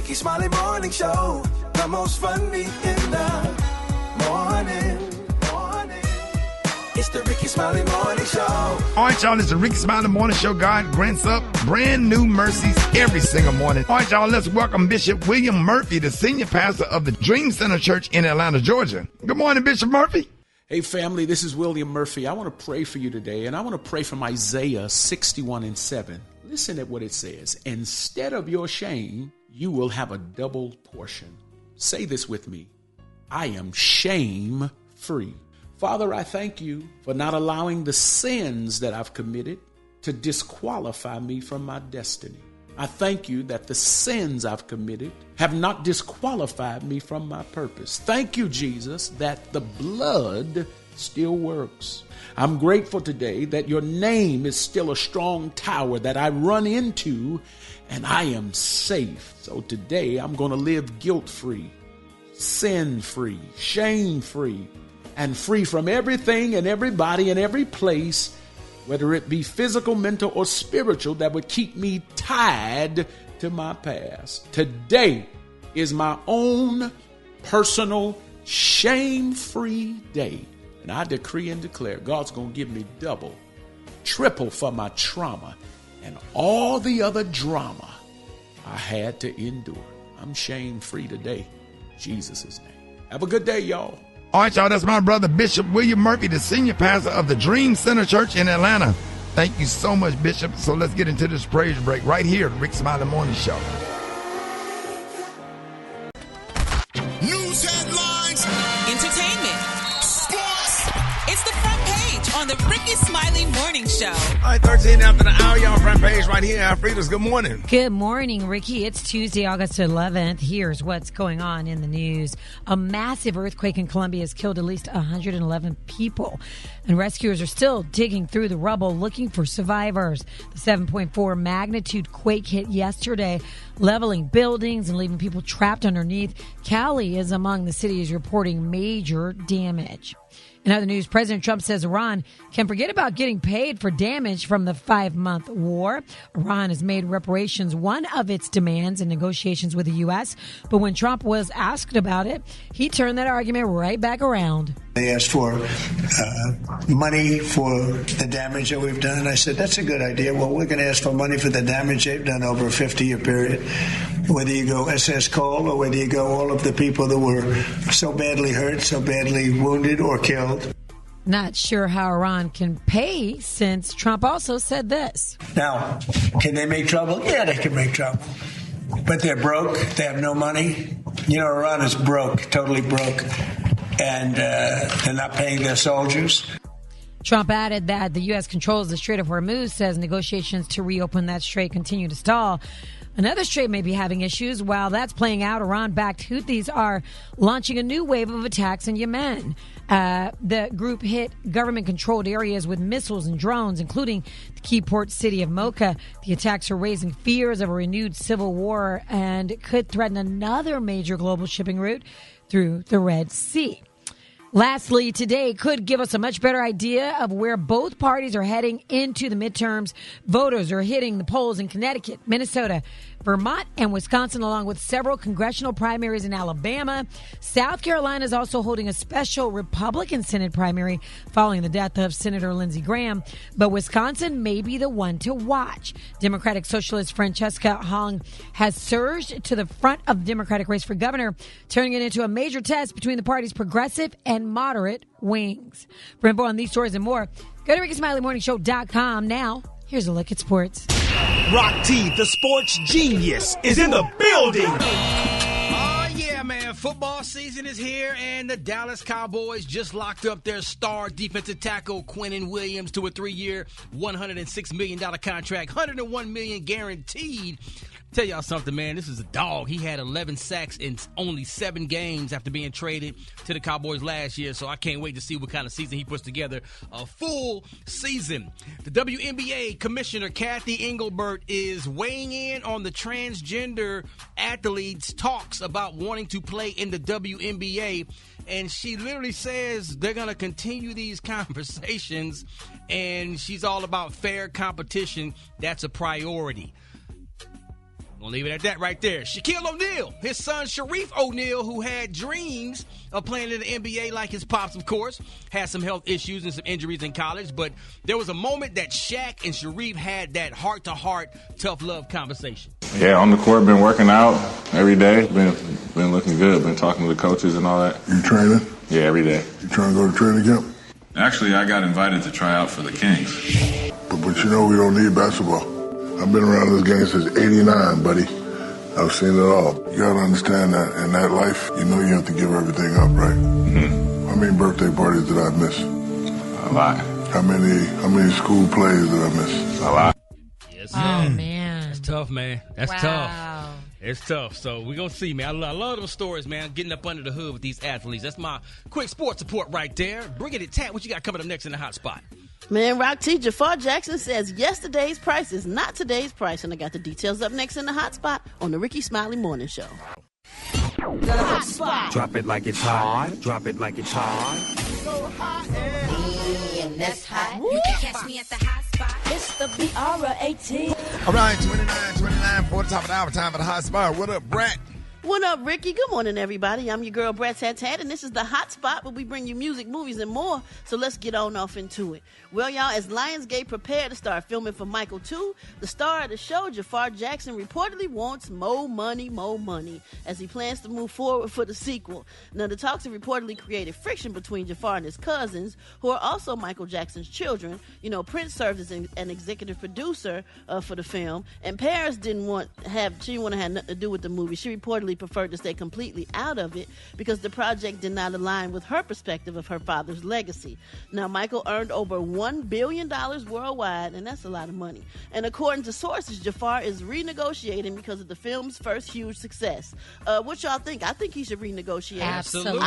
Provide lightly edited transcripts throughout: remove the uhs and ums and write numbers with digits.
Rickey Smiley Morning Show, the most funny in the morning. It's the Rickey Smiley Morning Show. All right, y'all, it's the Rickey Smiley Morning Show. God grants up brand new mercies every single morning. All right, y'all, let's welcome Bishop William Murphy, the senior pastor of the Dream Center Church in Atlanta, Georgia. Good morning, Bishop Murphy. Hey, family, this is William Murphy. I want to pray for you today, and I want to pray from Isaiah 61:7. Listen at what it says. Instead of your shame, you will have a double portion. Say this with me. I am shame-free. Father, I thank you for not allowing the sins that I've committed to disqualify me from my destiny. I thank you that the sins I've committed have not disqualified me from my purpose. Thank you, Jesus, that the blood still works. I'm grateful today that your name is still a strong tower that I run into and I am safe. So today I'm going to live guilt-free, sin-free, shame-free, and free from everything and everybody and every place, whether it be physical, mental, or spiritual, that would keep me tied to my past. Today is my own personal shame-free day. And I decree and declare God's going to give me double, triple for my trauma and all the other drama I had to endure. I'm shame-free today. In Jesus' name. Have a good day, y'all. All right, y'all, that's my brother, Bishop William Murphy, the senior pastor of the Dream Center Church in Atlanta. Thank you so much, Bishop. So let's get into this praise break right here at Rickey Smiley Morning Show. News headlines, entertainment, sports. It's the front page on the Rickey Smiley Morning Show. All right, 13 after the hour, y'all, front page right here. Alfreda's, good morning. Good morning, Ricky. It's Tuesday, August 11th. Here's what's going on in the news. A massive earthquake in Colombia has killed at least 111 people, and rescuers are still digging through the rubble looking for survivors. The 7.4 magnitude quake hit yesterday, leveling buildings and leaving people trapped underneath. Cali is among the cities reporting major damage. In other news, President Trump says Iran can forget about getting paid for damage from the 5-month war. Iran has made reparations one of its demands in negotiations with the U.S., but when Trump was asked about it, he turned that argument right back around. They asked for money for the damage that we've done. I said, that's a good idea. Well, we're going to ask for money for the damage they've done over a 50-year period. Whether you go SS Cole or whether you go all of the people that were so badly hurt, so badly wounded or killed. Not sure how Iran can pay since Trump also said this. Now, can they make trouble? Yeah, they can make trouble. But they're broke. They have no money. You know, Iran is broke, totally broke. And they're not paying their soldiers. Trump added that the U.S. controls the Strait of Hormuz, says negotiations to reopen that strait continue to stall. Another strait may be having issues. While that's playing out, Iran-backed Houthis are launching a new wave of attacks in Yemen. The group hit government-controlled areas with missiles and drones, including the key port city of Mocha. The attacks are raising fears of a renewed civil war and could threaten another major global shipping route through the Red Sea. Lastly, today could give us a much better idea of where both parties are heading into the midterms. Voters are hitting the polls in Connecticut, Minnesota, Vermont, and Wisconsin, along with several congressional primaries in Alabama. South Carolina is also holding a special Republican Senate primary following the death of Senator Lindsey Graham. But Wisconsin may be the one to watch. Democratic Socialist Francesca Hong has surged to the front of the Democratic race for governor, turning it into a major test between the party's progressive and moderate wings. For info on these stories and more, go to RickeySmileyMorningShow.com. Now, here's a look at sports. Rock T, the sports genius, is in the building. Oh, yeah, man. Football season is here, and the Dallas Cowboys just locked up their star defensive tackle, Quinnen Williams, to a 3-year, $106 million contract, $101 million guaranteed. Tell y'all something, man. This is a dog. He had 11 sacks in only 7 games after being traded to the Cowboys last year, so I can't wait to see what kind of season he puts together. A full season. The WNBA Commissioner Kathy Engelbert is weighing in on the transgender athletes' talks about wanting to play in the WNBA, and she literally says they're going to continue these conversations, and she's all about fair competition. That's a priority. We'll leave it at that right there. Shaquille O'Neal, his son Sharif O'Neal, who had dreams of playing in the NBA like his pops, of course, had some health issues and some injuries in college. But there was a moment that Shaq and Sharif had that heart-to-heart, tough love conversation. Yeah, on the court, been working out every day. Been looking good. Been talking to the coaches and all that. You training? Yeah, every day. You trying to go to training camp? Actually, I got invited to try out for the Kings. But you know we don't need basketball. I've been around this game since '89, buddy. I've seen it all. You gotta understand that in that life, you know you have to give everything up, right? Mm-hmm. How many birthday parties did I miss? A lot. How many school plays did I miss? A lot. Yes, Oh, man. That's tough, man. That's Wow. tough. It's tough. So we're going to see, man. I love those stories, man. Getting up under the hood with these athletes. That's my quick sports report right there. Bring it, Tat. What you got coming up next in the hot spot? Man, Rock T. Jafar Jackson says yesterday's price is not today's price. And I got the details up next in the hot spot on the Rickey Smiley Morning Show. The hot spot. Drop it like it's hot. Drop it like it's hot. So hot and that's hot. You can catch me at the hot spot. It's the BR18. All right, 29 for the top of the hour. Time for the hot spot. What up, Brat? What up, Ricky? Good morning, everybody. I'm your girl, Brat Tat, and this is the hot spot where we bring you music, movies, and more. So let's get on off into it. Well, y'all, as Lionsgate prepare to start filming for Michael 2, the star of the show, Jafar Jackson, reportedly wants more money, as he plans to move forward for the sequel. Now, the talks have reportedly created friction between Jafar and his cousins, who are also Michael Jackson's children. You know, Prince served as an executive producer for the film, and Paris didn't want to have nothing to do with the movie. She reportedly preferred to stay completely out of it because the project did not align with her perspective of her father's legacy. Now, Michael earned over $1 billion worldwide, and that's a lot of money. And according to sources, Jafar is renegotiating because of the film's first huge success. What y'all think? I think he should renegotiate. Absolutely.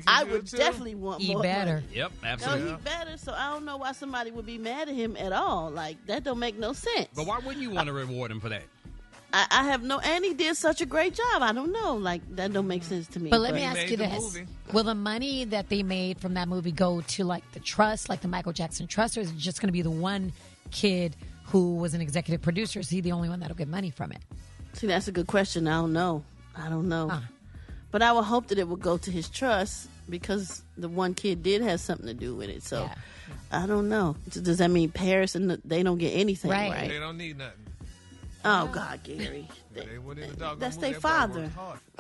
I would definitely want more better. money. Yep, absolutely. No, he better, so I don't know why somebody would be mad at him at all. Like, that don't make no sense. But why wouldn't you want to reward him for that? I have no, and he did such a great job. I don't know, like that don't make sense to me. But let me ask you this: will the money that they made from that movie go to like the trust, like the Michael Jackson Trust, or is it just going to be the one kid who was an executive producer? Is he the only one that'll get money from it? See, that's a good question. I don't know. But I would hope that it would go to his trust because the one kid did have something to do with it. So yeah. I don't know. Does that mean Paris and they don't get anything? Right? They don't need nothing. Oh, God, Gary. That's their father.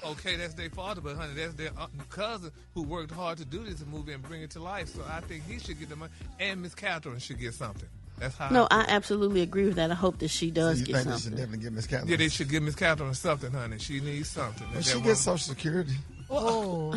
Okay, that's their father, but, honey, that's their cousin who worked hard to do this movie and bring it to life. So I think he should get the money, and Miss Catherine should get something. That's how. No, I absolutely agree with that. I hope that she does get something. They should definitely give Miss Catherine. Yeah, they should give Miss Catherine something, honey. She needs something. Well, she gets Social Security. Oh.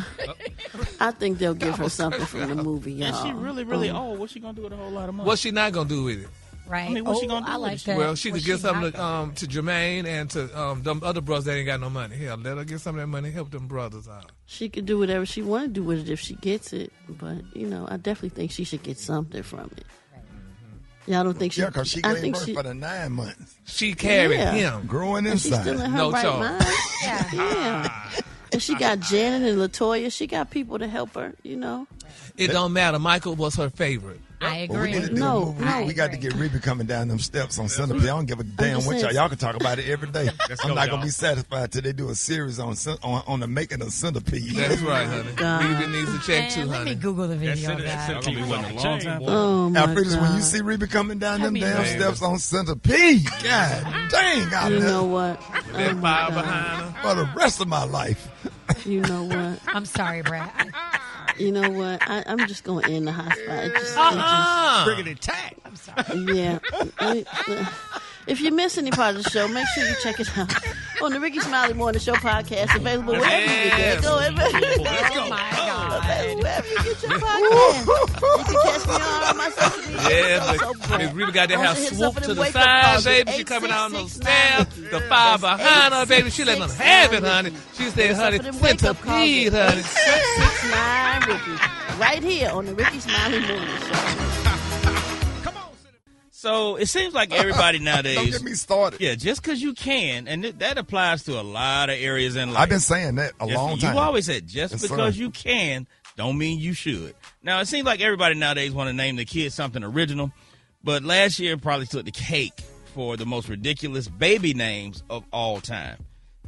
I think they'll give her something from the movie, y'all. Is she really old? What's she going to do with a whole lot of money? What's she not going to do with it? Right. I mean, what's she gonna do? Like that. Well, she could get something to Jermaine and to them other brothers that ain't got no money. Hell, let her get some of that money, help them brothers out. She could do whatever she want to do with it if she gets it. But, I definitely think she should get something from it. Mm-hmm. Y'all don't think she... Yeah, because she gave birth for the 9 months. She carried him. Growing inside. And she's still in her right mind. Yeah. And she got Janet and LaToya. She got people to help her, It don't matter. Michael was her favorite. I agree. Well, we got to get Ricky coming down them steps on Centipede. I don't give a damn what y'all can talk about it every day. I'm not going to be satisfied till they do a series on the making of Centipede. That's right, honey. Ricky needs to check too, honey. Let me Google the video. Oh, my God. When you see Ricky coming down them damn steps on Centipede, God dang. You know what? That fire behind her. For the rest of my life. You know what? I'm sorry, Brad. You know what? I'm just going to end the hot spot. Bring it attack. I'm sorry. Yeah. If you miss any part of the show, make sure you check it out on the Rickey Smiley Morning Show podcast, available wherever you get that. Oh, my God. Wherever you get your podcast. You can catch me on all my social media. Yeah, but we really got to have swoop to the side, baby. She coming out on those stairs. The fire behind her, baby. She letting them have it, honey. She said, honey, Centipede, honey. 669 Ricky. Right here on the Rickey Smiley Morning Show. So it seems like everybody nowadays. Don't get me started. Yeah, just because you can, and that applies to a lot of areas in life. I've been saying that a long time. You always said just because you can, don't mean you should. Now it seems like everybody nowadays want to name the kid something original, but last year probably took the cake for the most ridiculous baby names of all time.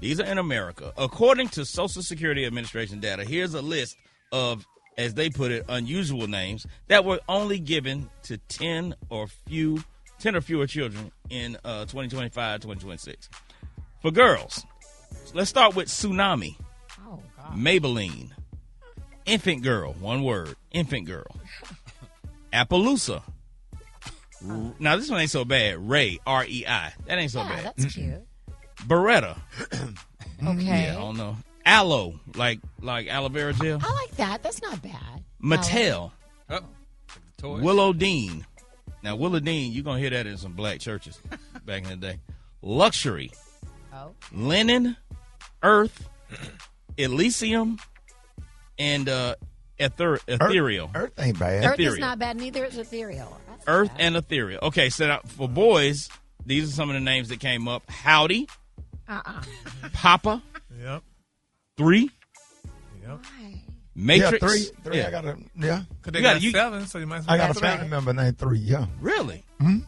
These are in America. According to Social Security Administration data, here's a list of, as they put it, unusual names that were only given to 10 or fewer children in 2025, 2026. For girls, let's start with Tsunami. Oh, God. Maybelline. Infant Girl, one word, Infant Girl. Appaloosa. Now, this one ain't so bad. Ray, R-E-I. That ain't so bad. That's cute. Beretta. Okay. Yeah, I don't know. Aloe, like aloe vera gel. I like that. That's not bad. Mattel. Toys. Willow Dean. Now, Willow Dean, you're going to hear that in some black churches back in the day. Luxury. Oh. Linen. Earth. Elysium. And ethereal. Earth ain't bad. Earth is not bad. Neither is ethereal. That's Earth bad. and ethereal. Okay, so now for boys, these are some of the names that came up. Howdy. Papa. Yep. 3. Yep. Matrix. Yeah, 3. Yeah. I got a, yeah. Because they got 7, so you might as well I got a have family member named 3, yeah. Really? Mm-hmm.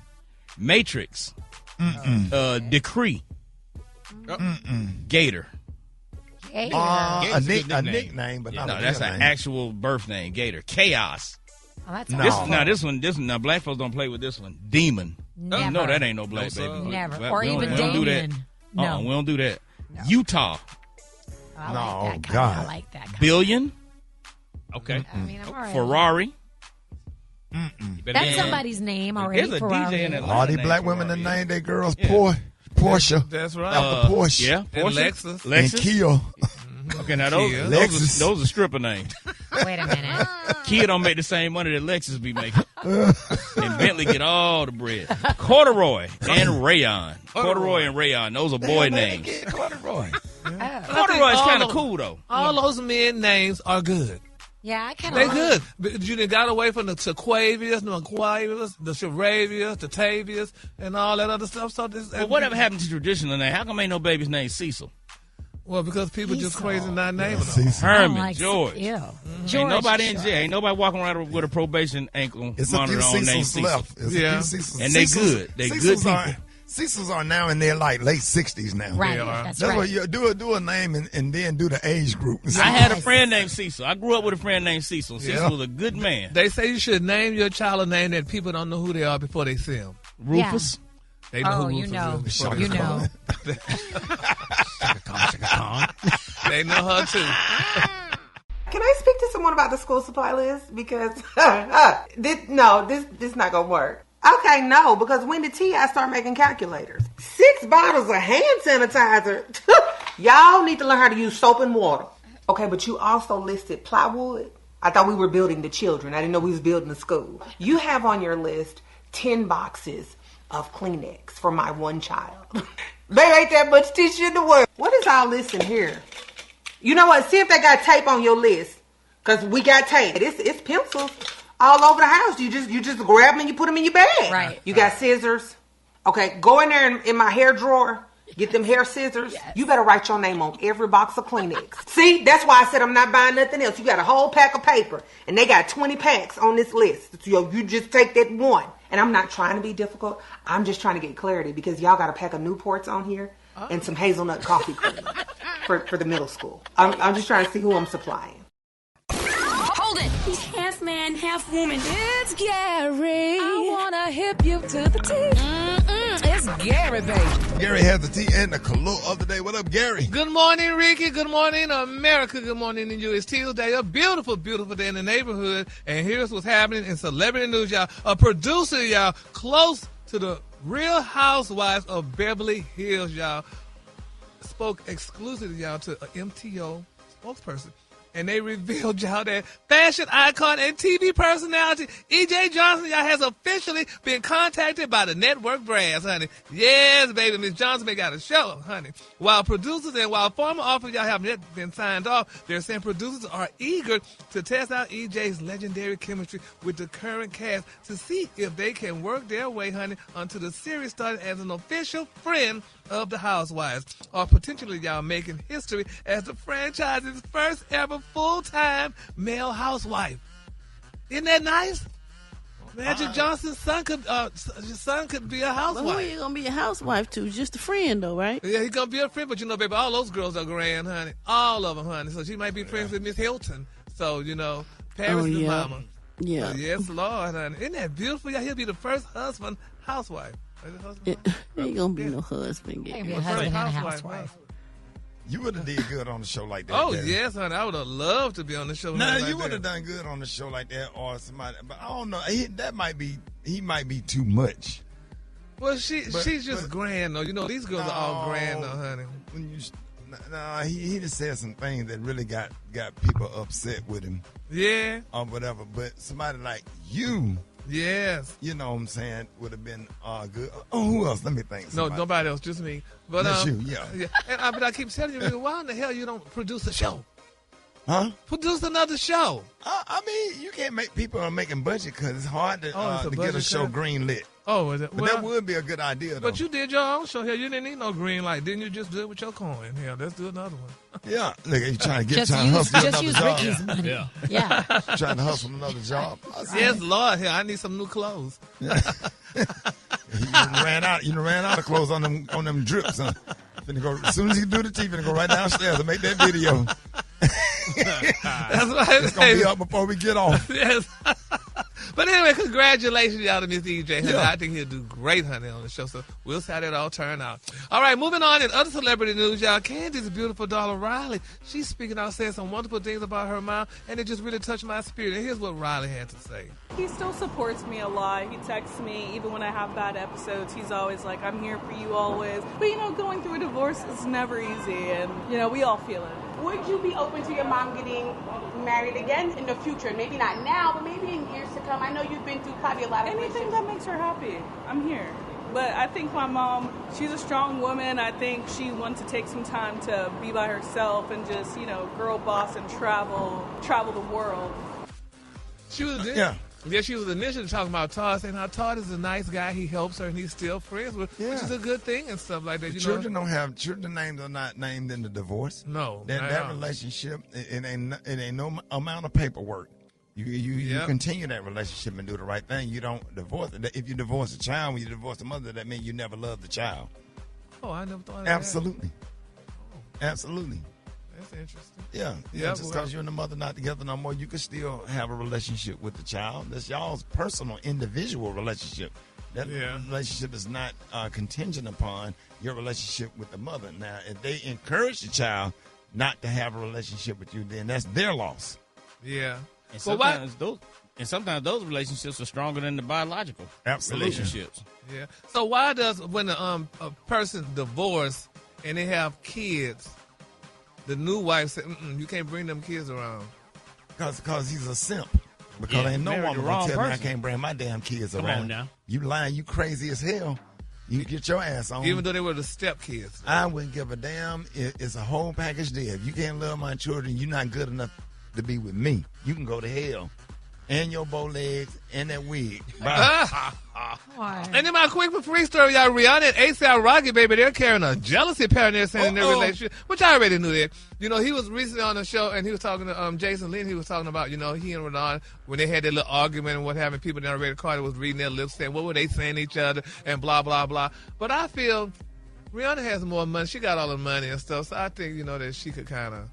Matrix. Decree. Gator. A nickname, but not a that's real an name. actual birth name. Gator. Chaos. Oh, that's This one. Now black folks don't play with this one. Demon. Never. No, that ain't no black baby. Never. Or even we don't do that. Damien. No. We don't do that. Utah. I No, like that kind. God. I like that kind. Billion. Okay. I mean, I'm all right. Ferrari. That's somebody's name already. There's a Ferrari. DJ in Atlanta. All these black women that name their girls Porsche. That's right. After Porsche. Yeah, And Porsche. Lexus. And Kia. Okay, now those Lexus. are stripper names. Wait a minute. Kia don't make the same money that Lexus be making. And Bentley get all the bread. Corduroy and Rayon. Corduroy and Rayon. Those are boy names. Corduroy. Corduroy is kind of cool, though. All those men names are good. Yeah, I kind of They like good. But you done got away from the Sequavias, the Aquavias, the Charavias, the Tavias, and all that other stuff. So this. Well, whatever happened to traditional name? How come ain't no baby's named Cecil? Well, because people just crazy not naming them. Cecil. Herman, like George. Ew. Ain't nobody in jail. Ain't nobody walking around with a probation ankle It's a few monitor on named Cecils Cecil. left. It's a Yeah. few Cecils. And they Cecils- good. They good Cecils people. Cecils are now in their like late 60s now. Right. They are. That's That's right. what you do a name and then do the age group. I had a friend named Cecil. I grew up with a friend named Cecil. Cecil was a good man. They say you should name your child a name that people don't know who they are before they see them. Rufus. They know Oh, who you Rufus know. is before You they know. They know her too. Can I speak to someone about the school supply list? Because this not gonna work. Okay, no, because when did T.I. start making calculators? 6 bottles of hand sanitizer. Y'all need to learn how to use soap and water. Okay, but you also listed plywood. I thought we were building the children. I didn't know we was building the school. You have on your list 10 boxes of Kleenex for my one child. There ain't that much tissue in the world. What is all this in here? You know what? See if they got tape on your list. Because we got tape. It's pencils all over the house. You just grab them and you put them in your bag. Right. You got scissors. Okay, go in there in my hair drawer. Get them hair scissors. Yes. You better write your name on every box of Kleenex. See, that's why I said I'm not buying nothing else. You got a whole pack of paper. And they got 20 packs on this list. So you just take that one. And I'm not trying to be difficult. I'm just trying to get clarity because y'all got a pack of Newports on here and some hazelnut coffee cream for the middle school. I'm just trying to see who I'm supplying. Hold it. He's half man, half woman. It's Gary. I wanna hip you to the T. It's Gary, baby. Gary has the T and the color of the day. What up, Gary? Good morning, Ricky. Good morning, America. Good morning to you. It's Tuesday, a beautiful, beautiful day in the neighborhood. And here's what's happening in celebrity news, y'all. A producer, y'all, close to the Real Housewives of Beverly Hills, y'all, spoke exclusively, y'all, to an MTO spokesperson. And they revealed, y'all, that fashion icon and TV personality E.J. Johnson, y'all, has officially been contacted by the network brass, honey. Yes, baby, Miss Johnson may got a show, honey. While producers and while former offers, y'all, have yet been signed off, they're saying producers are eager to test out E.J.'s legendary chemistry with the current cast to see if they can work their way, honey, onto the series starting as an official friend of the Housewives, or potentially, y'all, making history as the franchise's first ever full-time male housewife. Isn't that nice? Magic Johnson's son could be a housewife. Well, who you gonna be a housewife to? Just a friend, though, right? Yeah, he's gonna be a friend, but baby, all those girls are grand, honey. All of them, honey. So she might be friends with Miss Hilton. So Paris is mama. Yeah. So, yes, Lord, honey. Isn't that beautiful? Yeah, he'll be the first husband, housewife. He ain't gonna be no husband. Ain't be a husband and a housewife. You would have did good on the show like that. Oh, Daddy. yes, honey. I would have loved to be on the show. Nah, like you would have done good on the show like that, or somebody. But I don't know. He might be too much. Well, she's just grand, though. These girls are all grand, though, honey. He just said some things that really got people upset with him. Yeah. Or whatever. But somebody like you. Yes. You know what I'm saying? Would have been good. Oh, who else? Let me think. No, nobody else, just me. But just you, yeah. But I keep telling you, why in the hell you don't produce a show? Huh? Produce another show. I mean, you can't make people are making budget because it's hard to get a show green lit. Oh, but that would be a good idea, though. But you did your own show here. You didn't need no green light. Didn't you just do it with your coin? Here, let's do another one. Yeah. Look, you trying to hustle another use job. Ricky's money. Yeah. Trying to hustle another job. Yes, Lord. Here, I need some new clothes. You ran out of clothes on them drips. Huh? As soon as you do the TV, go right downstairs and make that video. That's right. It's gonna be up before we get off. Yes. But anyway, congratulations, y'all, to Miss DJ. Honey. Yeah. I think he'll do great, honey, on the show. So we'll see how that all turn out. All right, moving on in other celebrity news, y'all. Candy's beautiful daughter, Riley. She's speaking out, saying some wonderful things about her mom, and it just really touched my spirit. And here's what Riley had to say. He still supports me a lot. He texts me even when I have bad episodes. He's always like, I'm here for you always. But, going through a divorce is never easy, and, we all feel it. Would you be open to your mom getting married again in the future? Maybe not now, but maybe in years to come. I know you've been through probably a lot of anything that makes her happy. I'm here. But I think my mom, she's a strong woman. I think she wants to take some time to be by herself and just, girl boss and travel the world. She was she was initially talking about Todd, saying how Todd is a nice guy. He helps her, and he's still friends with, which is a good thing and stuff like that. Children names are not named in the divorce. No, that relationship, it ain't no amount of paperwork. You continue that relationship and do the right thing. You don't divorce it. If you divorce a child, when you divorce a mother, that means you never loved the child. Oh, I never thought of Absolutely. that. Absolutely. That's interesting. Yeah. Just because you and the mother not together no more, you can still have a relationship with the child. That's y'all's personal, individual relationship. That relationship is not contingent upon your relationship with the mother. Now, if they encourage the child not to have a relationship with you, then that's their loss. Yeah. And sometimes those relationships are stronger than the biological relationships. Yeah. So why does when a person divorce and they have kids, the new wife said, you can't bring them kids around? Because he's a simp. Because ain't no woman gonna tell me I can't bring my damn kids around. Come on now. You lying, you crazy as hell. You get your ass on. Even though they were the step kids. I wouldn't give a damn. It's a whole package deal. If you can't love my children, you're not good enough to be with me. You can go to hell. And your bow legs and that wig. Bye. And then my quick free story, y'all. Rihanna and A$AP Rocky, baby, they're carrying a jealousy pattern they're saying in their relationship, which I already knew that. He was recently on the show and he was talking to Jason Lynn. He was talking about, he and Rihanna, when they had their little argument and what happened, people down the red car was reading their lips saying, what were they saying to each other and blah, blah, blah. But I feel Rihanna has more money. She got all the money and stuff. So I think, that she could kind of,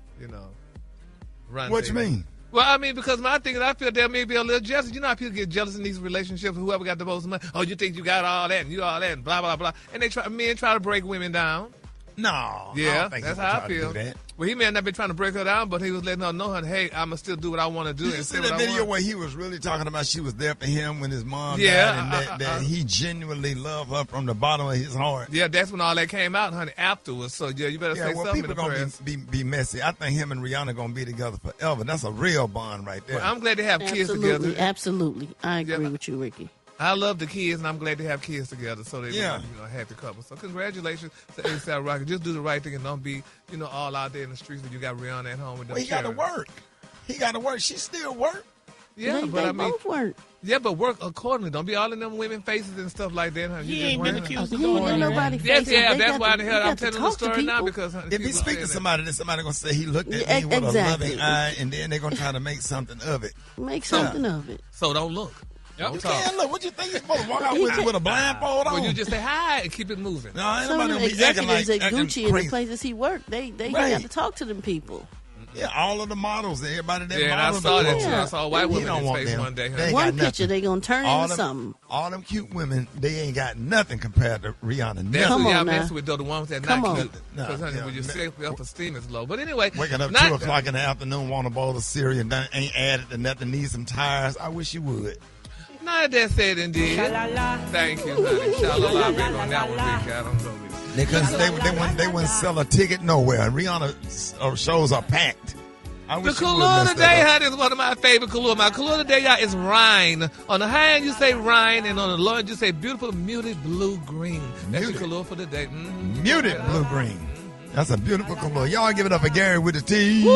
run What you mean? Well, I mean, because my thing is I feel there may be a little jealous. You know how people get jealous in these relationships, whoever got the most money. Oh, you think you got all that and you all that and blah, blah, blah. And men try to break women down. No. Yeah, I don't think that's how I feel. do that. Well, he may have not been trying to break her down, but he was letting her know, hey, I'm going to still do what I want to do. Did you see the video where he was really talking about she was there for him when his mom died and that he genuinely loved her from the bottom of his heart? Yeah, that's when all that came out, honey, afterwards. So, you better say something in the press. People going to be messy. I think him and Rihanna going to be together forever. That's a real bond right there. Well, I'm glad they have kids together. Absolutely. I agree with you, Ricky. I love the kids, and I'm glad they have kids together, so they a happy couple. So congratulations to A$AP Rocky. Just do the right thing and don't be, all out there in the streets when you got Rihanna at home with them. Well, he got to work. He got to work. She still work. Yeah, but I mean, both work. Yeah, but work accordingly. Don't be all in them women faces and stuff like that. Honey. He ain't been accused of doing that. Yes, that's why I'm telling the story now because if he speaks to somebody, then somebody gonna say he looked at me with a loving eye, and then they're gonna try to make something of it. Make something of it. So don't look. You can't look. What you think you're supposed to walk out with a blindfold on? Well, you just say hi and keep it moving. No, ain't Some of nobody the gonna be acting executives like at Gucci and crazy. the places he worked, they Right. got to talk to them people. Yeah, all of the models, everybody that Yeah, and I models. saw that too. I saw a white You woman don't in his want face them. one day. They ain't One got nothing. picture, they gonna turn all into them, something. All them cute women, they ain't got nothing compared to Rihanna. That's Nothing. what y'all mess with, though, the ones that Come not on. cute. No, Because, honey, yeah, when your self-esteem is low. But anyway. Waking up 2 o'clock in the afternoon, want a bowl of cereal, and ain't added to nothing, need some tires. I wish you would. Not that said indeed. Thank you, honey. Sha-la-la, baby, on that one, Rick. I don't know. Because they wouldn't sell a ticket nowhere. And Rihanna shows are packed. I The wish you would color mess today, that up. honey, is one of my favorite color. My color today, y'all, is Rhine. On the high end, you say Rhine, and on the low end, you say beautiful muted blue-green. That's your color for the day. Mm-hmm. Muted blue-green. That's a beautiful color. Y'all give it up for Gary with the T.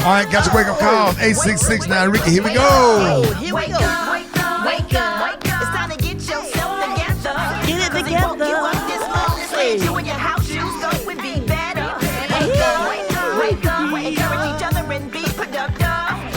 All right, got your wake-up call. 866-9 Ricky. Here we go. Here we go. Wake up. It's time to get yourself together. Get it together. You up this morning, you and your house shoes go and be better. Wake up, wake up. Encourage each other and be productive.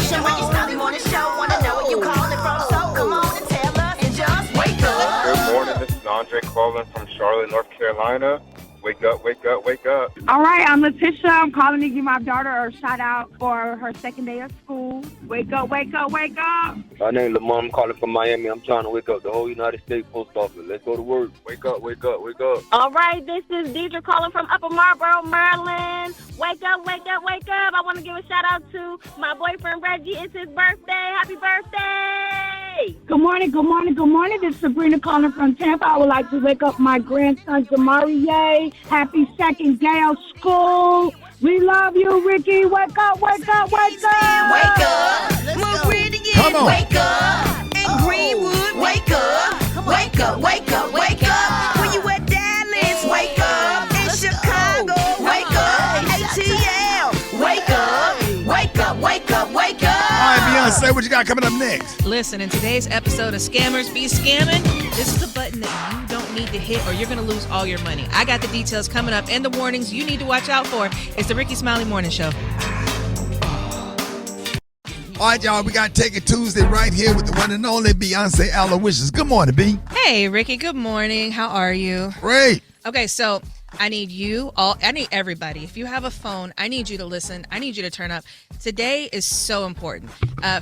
The Rickey Smiley Morning Show. Wanna know where you calling from? So come on and tell us and just wake up. Good morning. This is Andre calling from Charlotte, North Carolina. Wake up, wake up, wake up. All right, I'm Letitia. I'm calling to give my daughter a shout out for her second day of school. Wake up, wake up, wake up. My name is Lamont. I'm calling from Miami. I'm trying to wake up the whole United States Post Office. Let's go to work. Wake up, wake up, wake up. All right, this is Deidre calling from Upper Marlboro, Maryland. Wake up, wake up, wake up. I want to give a shout out to my boyfriend Reggie. It's his birthday. Happy birthday. Good morning, good morning, good morning. This is Sabrina calling from Tampa. I would like to wake up my grandson, Jamari. Happy second day of school. We love you, Ricky. Wake up, wake up, wake up. Wake up. Meridian. Come on. Wake up. And Greenwood. Wake up. Wake up, wake up, wake up. When you at Dallas, wake up. In Chicago, wake up. ATL, wake up. Wake up, wake up, wake up. All right, Beyonce, what you got coming up next? Listen, in today's episode of Scammers Be Scamming, this is the button that you don't need to hit or you're going to lose all your money. I got the details coming up and the warnings you need to watch out for. It's the Rickey Smiley Morning Show. All right, y'all, we got Take It Tuesday right here with the one and only Beyonce Alowishus. Good morning, B. Hey, Ricky, good morning. How are you? Great. Okay, so I need you all, I need everybody. If you have a phone, I need you to listen. I need you to turn up. Today is so important.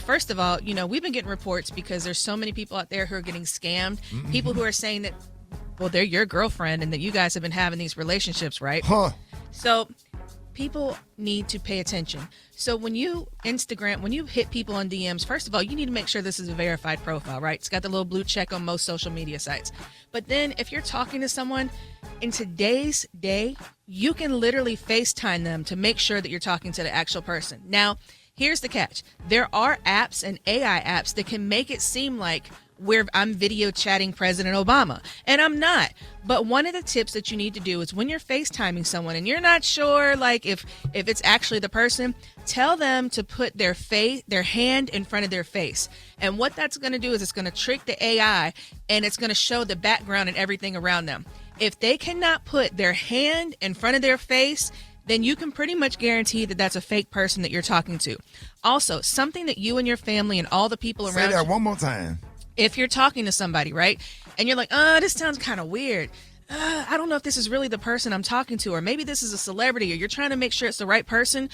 First of all, you know, we've been getting reports because there's so many people out there who are getting scammed. Mm-hmm. People who are saying that, well, they're your girlfriend and that you guys have been having these relationships, right? Huh. So people need to pay attention. So when you hit people on DMs, first of all, you need to make sure this is a verified profile, right? It's got the little blue check on most social media sites. But then if you're talking to someone in today's day, you can literally FaceTime them to make sure that you're talking to the actual person. Now, here's the catch. There are apps and AI apps that can make it seem like I'm video chatting President Obama, and I'm not. But one of the tips that you need to do is when you're FaceTiming someone and you're not sure, like if it's actually the person, tell them to put their hand in front of their face. And what that's going to do is it's going to trick the AI, and it's going to show the background and everything around them. If they cannot put their hand in front of their face, then you can pretty much guarantee that that's a fake person that you're talking to. Also, something that you and your family and all the people around Say that one more time. If you're talking to somebody, right, and you're like, this sounds kind of weird. I don't know if this is really the person I'm talking to, or maybe this is a celebrity, or you're trying to make sure it's the right person.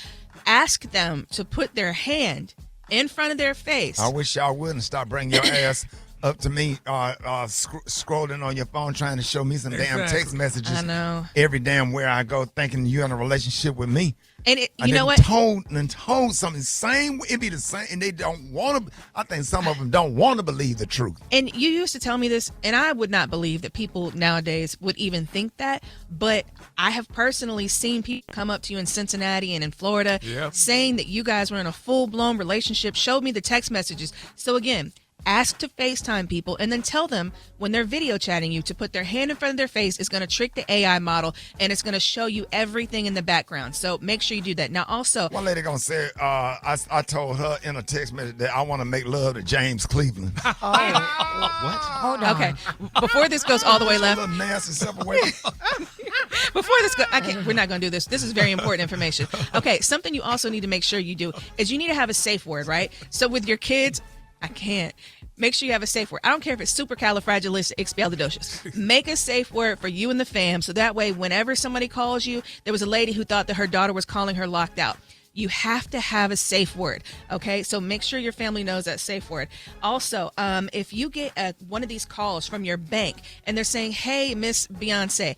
Ask them to put their hand in front of their face. I wish y'all wouldn't stop bringing your ass up to me, scrolling on your phone, trying to show me some damn text messages. I know. Every damn where I go, thinking you're in a relationship with me. And you know what? Told something same. It be the same, and they don't want to. I think some of them don't want to believe the truth. And you used to tell me this, and I would not believe that people nowadays would even think that. But I have personally seen people come up to you in Cincinnati and in Florida saying that you guys were in a full-blown relationship. Showed me the text messages. So again, Ask to FaceTime people and then tell them when they're video chatting you to put their hand in front of their face. It's going to trick the AI model and it's going to show you everything in the background. So make sure you do that. Now, also, one lady gonna say, I told her in a text message that I want to make love to James Cleveland. what? Hold on. Okay, before this goes all the way left. A little nasty separation. Before this goes, we're not going to do this. This is very important information. Okay, something you also need to make sure you do is you need to have a safe word, right? So with your kids, I can't. Make sure you have a safe word. I don't care if it's supercalifragilisticexpialidocious. Make a safe word for you and the fam, so that way whenever somebody calls you, there was a lady who thought that her daughter was calling her locked out. You have to have a safe word, okay? So make sure your family knows that safe word. Also, if you get one of these calls from your bank and they're saying, hey, Miss Beyonce,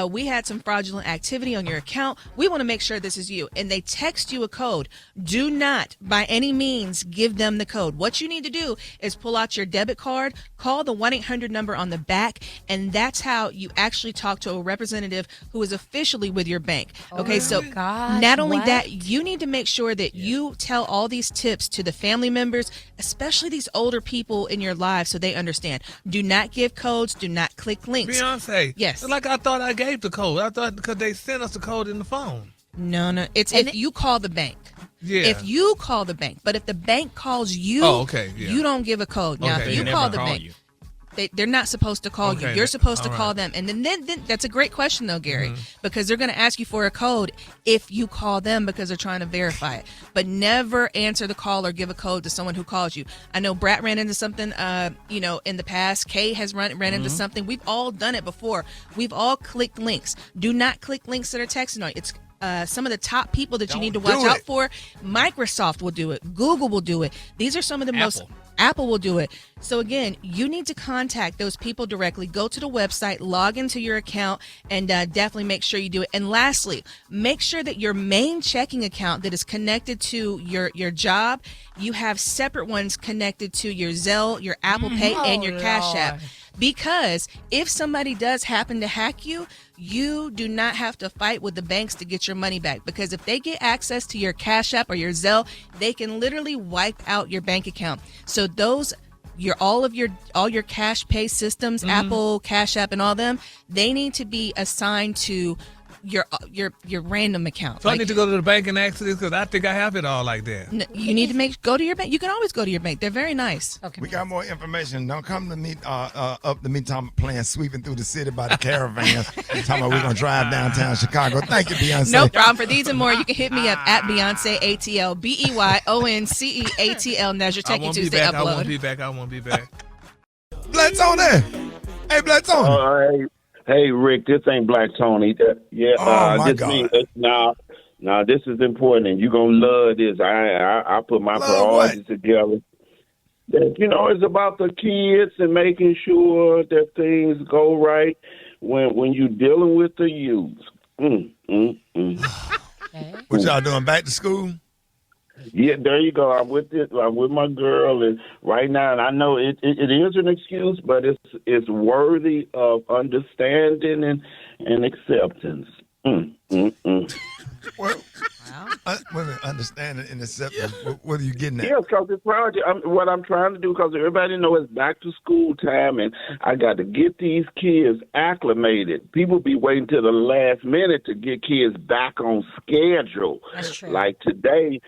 we had some fraudulent activity on your account. We want to make sure this is you. And they text you a code. Do not, by any means, give them the code. What you need to do is pull out your debit card, call the 1-800 number on the back, and that's how you actually talk to a representative who is officially with your bank. Okay, so not only that, you need to make sure that you tell all these tips to the family members, especially these older people in your lives, so they understand. Do not give codes. Do not click links. Beyonce. Yes. It's like I thought I gave the code. I thought because they sent us the code in the phone. No. It's if you call the bank. Yeah. If you call the bank. But if the bank calls you, you don't give a code. Now, if you call the bank, they're not supposed to call you. You're supposed to call them. And then that's a great question, though, Gary, because they're going to ask you for a code if you call them because they're trying to verify it. But never answer the call or give a code to someone who calls you. I know Brat ran into something, in the past. Kay has ran into something. We've all done it before. We've all clicked links. Do not click links that are texting on you. It's some of the top people that you need to watch out for. Microsoft will do it. Google will do it. These are some of the most... Apple will do it. So again, you need to contact those people directly. Go to the website, log into your account, and definitely make sure you do it. And lastly, make sure that your main checking account that is connected to your job, you have separate ones connected to your Zelle, your Apple Pay, and your Cash App. Because if somebody does happen to hack you, you do not have to fight with the banks to get your money back. Because if they get access to your Cash App or your Zelle, they can literally wipe out your bank account. So those all your cash pay systems, Apple, Cash App, and all them, they need to be assigned to your random account. So I need to go to the bank and ask this because I think I have it all like that. You need to go to your bank. You can always go to your bank. They're very nice. Okay. We got more information. Don't come to me up to me talking playing sweeping through the city by the caravan. Talking about we're gonna drive downtown Chicago. Thank you, Beyonce. No problem. For these and more, you can hit me up at Beyonce ATL BeyonceATL. That's your Techie Tuesday upload. I won't be back. Blat's on there. Hey, Blat's on. Hey, Rick, this ain't Black Tony. Oh, my God. Now, this is important, and you're going to love this. I put my priorities together. It's about the kids and making sure that things go right when you're dealing with the youth. What y'all doing, back to school? Yeah, there you go. I'm with my girl, and right now, and I know it is an excuse, but it's worthy of understanding and acceptance. Well, understanding and acceptance. What are you getting at? Yeah, because it's project. What I'm trying to do, because everybody knows it's back to school time, and I got to get these kids acclimated. People be waiting till the last minute to get kids back on schedule. That's true. Like today,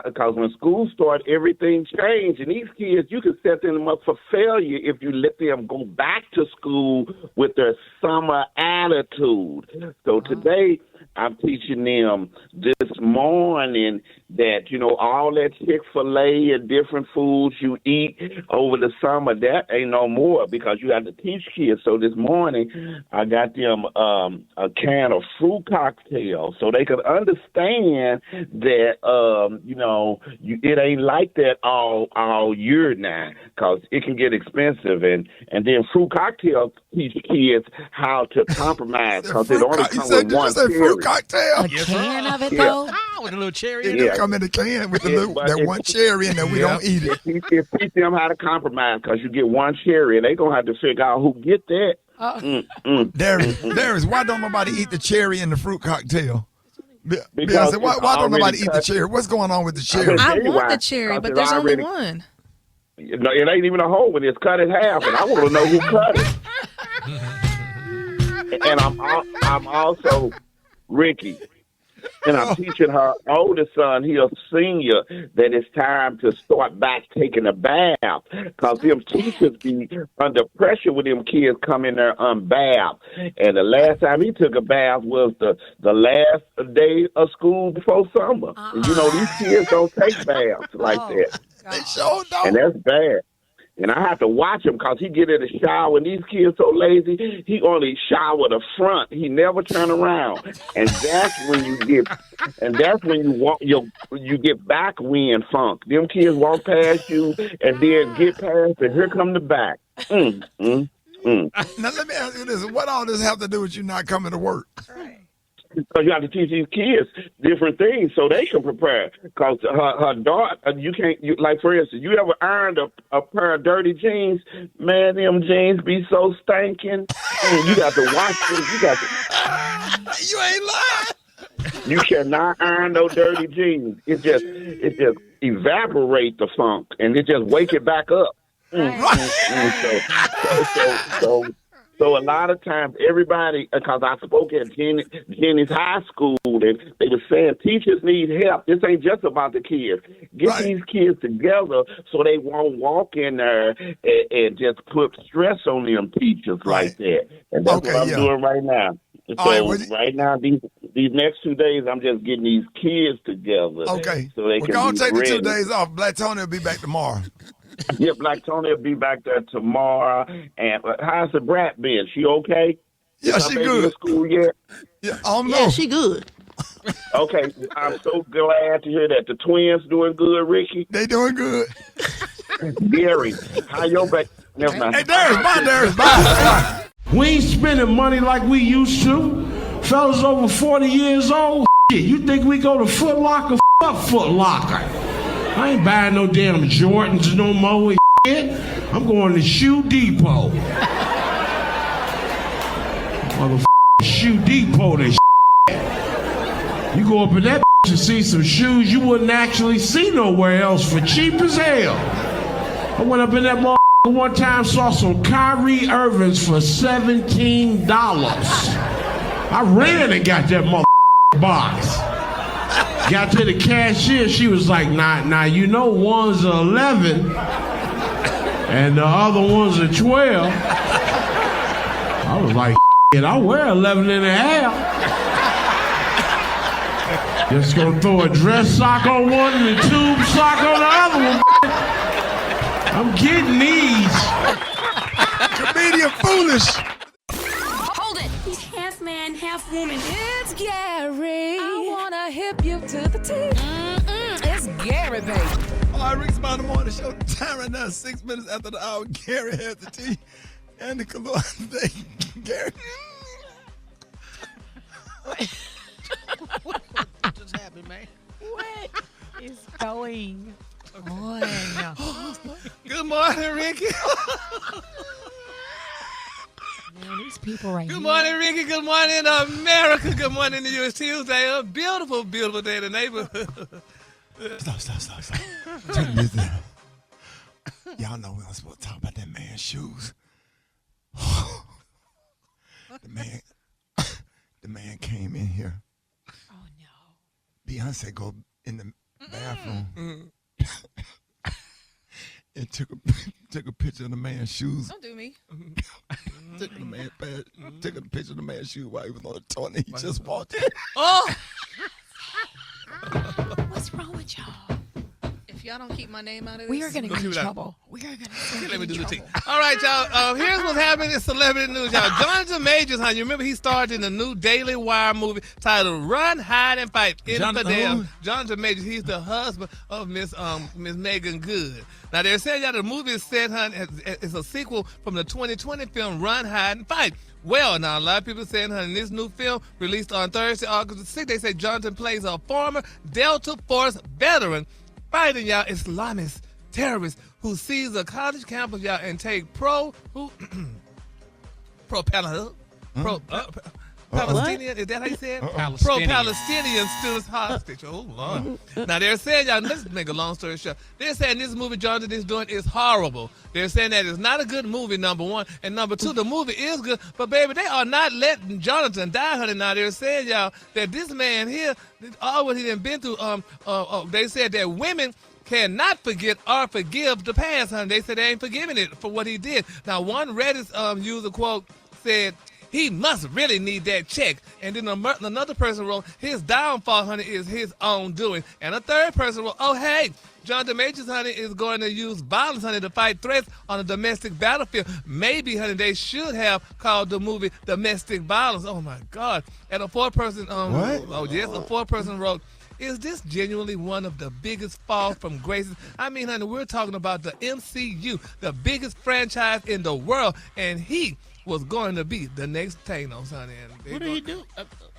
because when school started, everything changed, and these kids, you can set them up for failure if you let them go back to school with their summer attitude. So today, I'm teaching them this morning that, all that Chick-fil-A and different foods you eat over the summer, that ain't no more because you have to teach kids. So this morning, I got them a can of fruit cocktail so they could understand that, it ain't like that all year now because it can get expensive. And then fruit cocktail teach kids how to compromise because it only comes with one cherry. Cocktail. A can of it, though? With a little cherry in it. it. Come in the can with that one cherry in there. We don't eat it. Teach them how to compromise because you get one cherry and they're going to have to figure out who get that. Darius, why don't nobody eat the cherry in the fruit cocktail? Because why don't nobody eat the cherry? What's going on with the cherry? I want the cherry, but there's only one. No, it ain't even a hole when it's cut in half, and I want to know who cut it. And I'm also Ricky. And I'm teaching her oldest son, he a senior, that it's time to start back taking a bath. Because them teachers be under pressure when them kids come in there unbathed. And the last time he took a bath was the last day of school before summer. And you know, these kids don't take baths like that. They sure don't. And that's bad. And I have to watch him because he get in the shower, and these kids so lazy, he only shower the front. He never turn around. And that's when you get back wind funk. Them kids walk past you and then get past, and here come the back. Now let me ask you this: what all this have to do with you not coming to work? Because you have to teach these kids different things so they can prepare. Because her daughter, like for instance, you ever ironed a pair of dirty jeans? Man, them jeans be so stinking. You got to wash them. You ain't lying. You cannot iron those dirty jeans. It just evaporate the funk and it just wake it back up. So a lot of times, everybody, because I spoke at Jenny's high school, and they were saying teachers need help. This ain't just about the kids. Get these kids together so they won't walk in there and just put stress on them teachers like that. And that's what I'm doing right now. So right now, these next 2 days, I'm just getting these kids together. Okay. So they We're can going be to take the ready. 2 days off. Black Tony will be back tomorrow. Yeah, Black Tony will be back there tomorrow. And how's the Brat been? She okay? Yeah, Is her she baby good. in school yet? Yeah, I don't know. Yeah, she good. Okay, I'm so glad to hear that. The twins doing good, Ricky? They doing good. Gary, how your baby? Never mind. Hey, Darius, bye. We ain't spending money like we used to. Fellas over 40 years old, shit, you think we go to Foot Locker? Fuck Foot Locker. I ain't buying no damn Jordans no more and shit. I'm going to Shoe Depot. Motherfucking Shoe Depot and shit. You go up in that to see some shoes you wouldn't actually see nowhere else for cheap as hell. I went up in that motherfucker one time, saw some Kyrie Irvings for $17. I ran and got that motherfucking box. Got to the cashier, she was like, nah, you know one's 11 and the other one's 12. I was like, I wear 11 and a half. Just gonna throw a dress sock on one and a tube sock on the other one. I'm getting these. Comedian foolish. Hold it. He's half man, half woman. It's Gary. I wanna hip you to the T. It's Gary, baby. All right, Rickey Smiley Morning Show. Time right now, 6 minutes after the hour. Gary has the tea and the cologne today. Gary. What just happened, man? What is going on? Good morning, Ricky. Man, these people right Good here. morning, Ricky. Good morning, America. Good morning to you. It's Tuesday. A beautiful, beautiful day in the neighborhood. Stop. Turn this down. Y'all know we aren't supposed to talk about that man's shoes. The man came in here. Oh, no. Beyonce go in the bathroom and took a picture of the man's shoes. Don't do me. Took a picture of the man's shoe while he was on the toilet. He just walked in. Oh! What's wrong with y'all? If y'all don't keep my name out of this, We are going to get in keep it out. trouble. We are going to Let me do the thing. All right, y'all. Here's what's happening in celebrity news, y'all. Jonathan Majors, you remember he starred in the new Daily Wire movie titled "Run, Hide, and Fight." Jonathan Majors, he's the husband of Miss Megan Good. Now they're saying the movie is set, it's a sequel from the 2020 film "Run, Hide, and Fight." Well, now a lot of people are saying in this new film released on Thursday, August 6th, they say Jonathan plays a former Delta Force veteran fighting Islamist terrorists who seize a college campus and take Palestinian, is that how you say it? Pro-Palestinian students hostage. Oh, Lord. Now, they're saying, y'all, let's make a long story short. They're saying this movie Jonathan is doing is horrible. They're saying that it's not a good movie, number one. And number two, the movie is good. But, baby, they are not letting Jonathan die, honey. Now, they're saying, y'all, that this man here, all what he done been through, they said that women cannot forget or forgive the past, honey. They said they ain't forgiving it for what he did. Now, one Reddit user quote said, he must really need that check. And then another person wrote, his downfall, honey, is his own doing. And a third person wrote, oh, hey, Jonathan Majors, honey, is going to use violence, honey, to fight threats on a domestic battlefield. Maybe, honey, they should have called the movie Domestic Violence. Oh, my God. And a fourth person, a fourth person wrote, is this genuinely one of the biggest falls from graces? I mean, honey, we're talking about the MCU, the biggest franchise in the world, and he was going to be the next Thanos, honey. What did he do?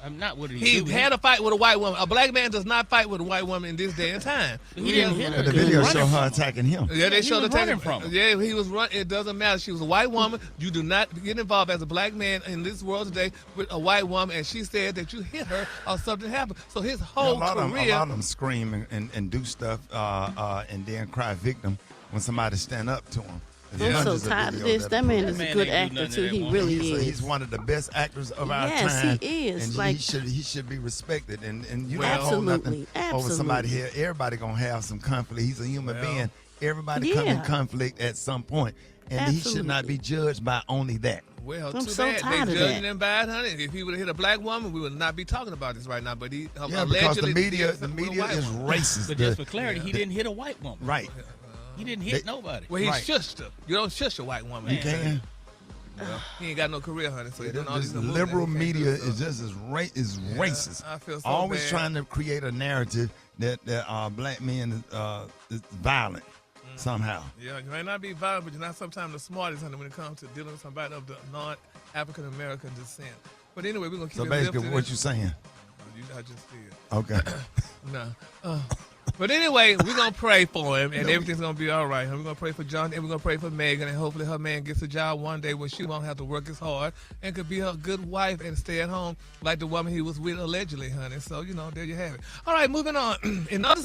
I'm not. What did he do? He had a fight with a white woman. A black man does not fight with a white woman in this day and time. He didn't hit her. The video showed her attacking him. Yeah, they showed her attacking from him. Yeah, he was running. It doesn't matter. She was a white woman. You do not get involved as a black man in this world today with a white woman, and she said that you hit her or something happened. So his whole career. A lot of them scream and do stuff and then cry victim when somebody stand up to him. I'm so tired of this. That man is a good actor too. He really is. He's one of the best actors of our time. Yes, he is. And he should be respected. And you don't hold nothing over somebody here. Everybody gonna have some conflict. He's a human being. Everybody come in conflict at some point, and he should not be judged by only that. Well, too bad. They judging him bad, honey. If he would have hit a black woman, we would not be talking about this right now. But he because the media is racist. But just for clarity, he didn't hit a white woman. Right. He didn't hit nobody. Well, he shushed her. You don't shush a white woman. You can. Well, he ain't got no career, honey. So this liberal media is just as racist. I feel so always bad. trying to create a narrative that black men is violent somehow. Yeah, you may not be violent, but you're not sometimes the smartest, honey, when it comes to dealing with somebody of the non-African American descent. But anyway, we're gonna keep. So basically, what you saying? I just did. Okay. No. But anyway, we're going to pray for him, and everything's going to be all right. We're going to pray for John, and we're going to pray for Megan, and hopefully her man gets a job one day where she won't have to work as hard and could be a good wife and stay at home like the woman he was with allegedly, honey. So, there you have it. All right, moving on. In other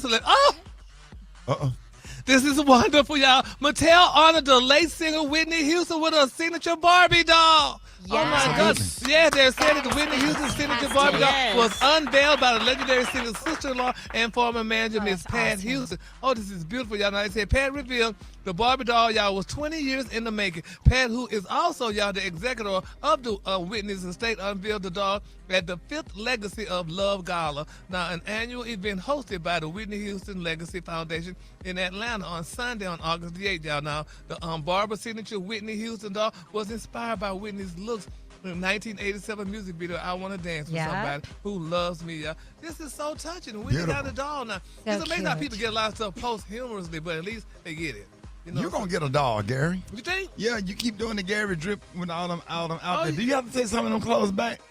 This is wonderful, y'all. Mattel honored the late singer Whitney Houston with a signature Barbie doll. Yes. Oh, my God. Yeah, they're saying that the Whitney Houston signature Barbie doll was unveiled by the legendary singer's sister-in-law and former manager, Miss Pat Houston. Oh, this is beautiful, y'all. Now, they said Pat revealed the Barbie doll, y'all, was 20 years in the making. Pat, who is also, y'all, the executor of the Whitney's estate, unveiled the doll at the 5th Legacy of Love Gala. Now, an annual event hosted by the Whitney Houston Legacy Foundation in Atlanta on Sunday on August the 8th, y'all. Now, the Barbara signature Whitney Houston doll was inspired by Whitney's looks in the 1987 music video, I Want to Dance with Somebody Who Loves Me, y'all. This is so touching. Whitney got a doll now. It's amazing how people get a lot of stuff post-humorously, but at least they get it. You're going to get a doll, Gary. You think? Yeah, you keep doing the Gary drip with all them out there. Do you have to take some of them clothes back?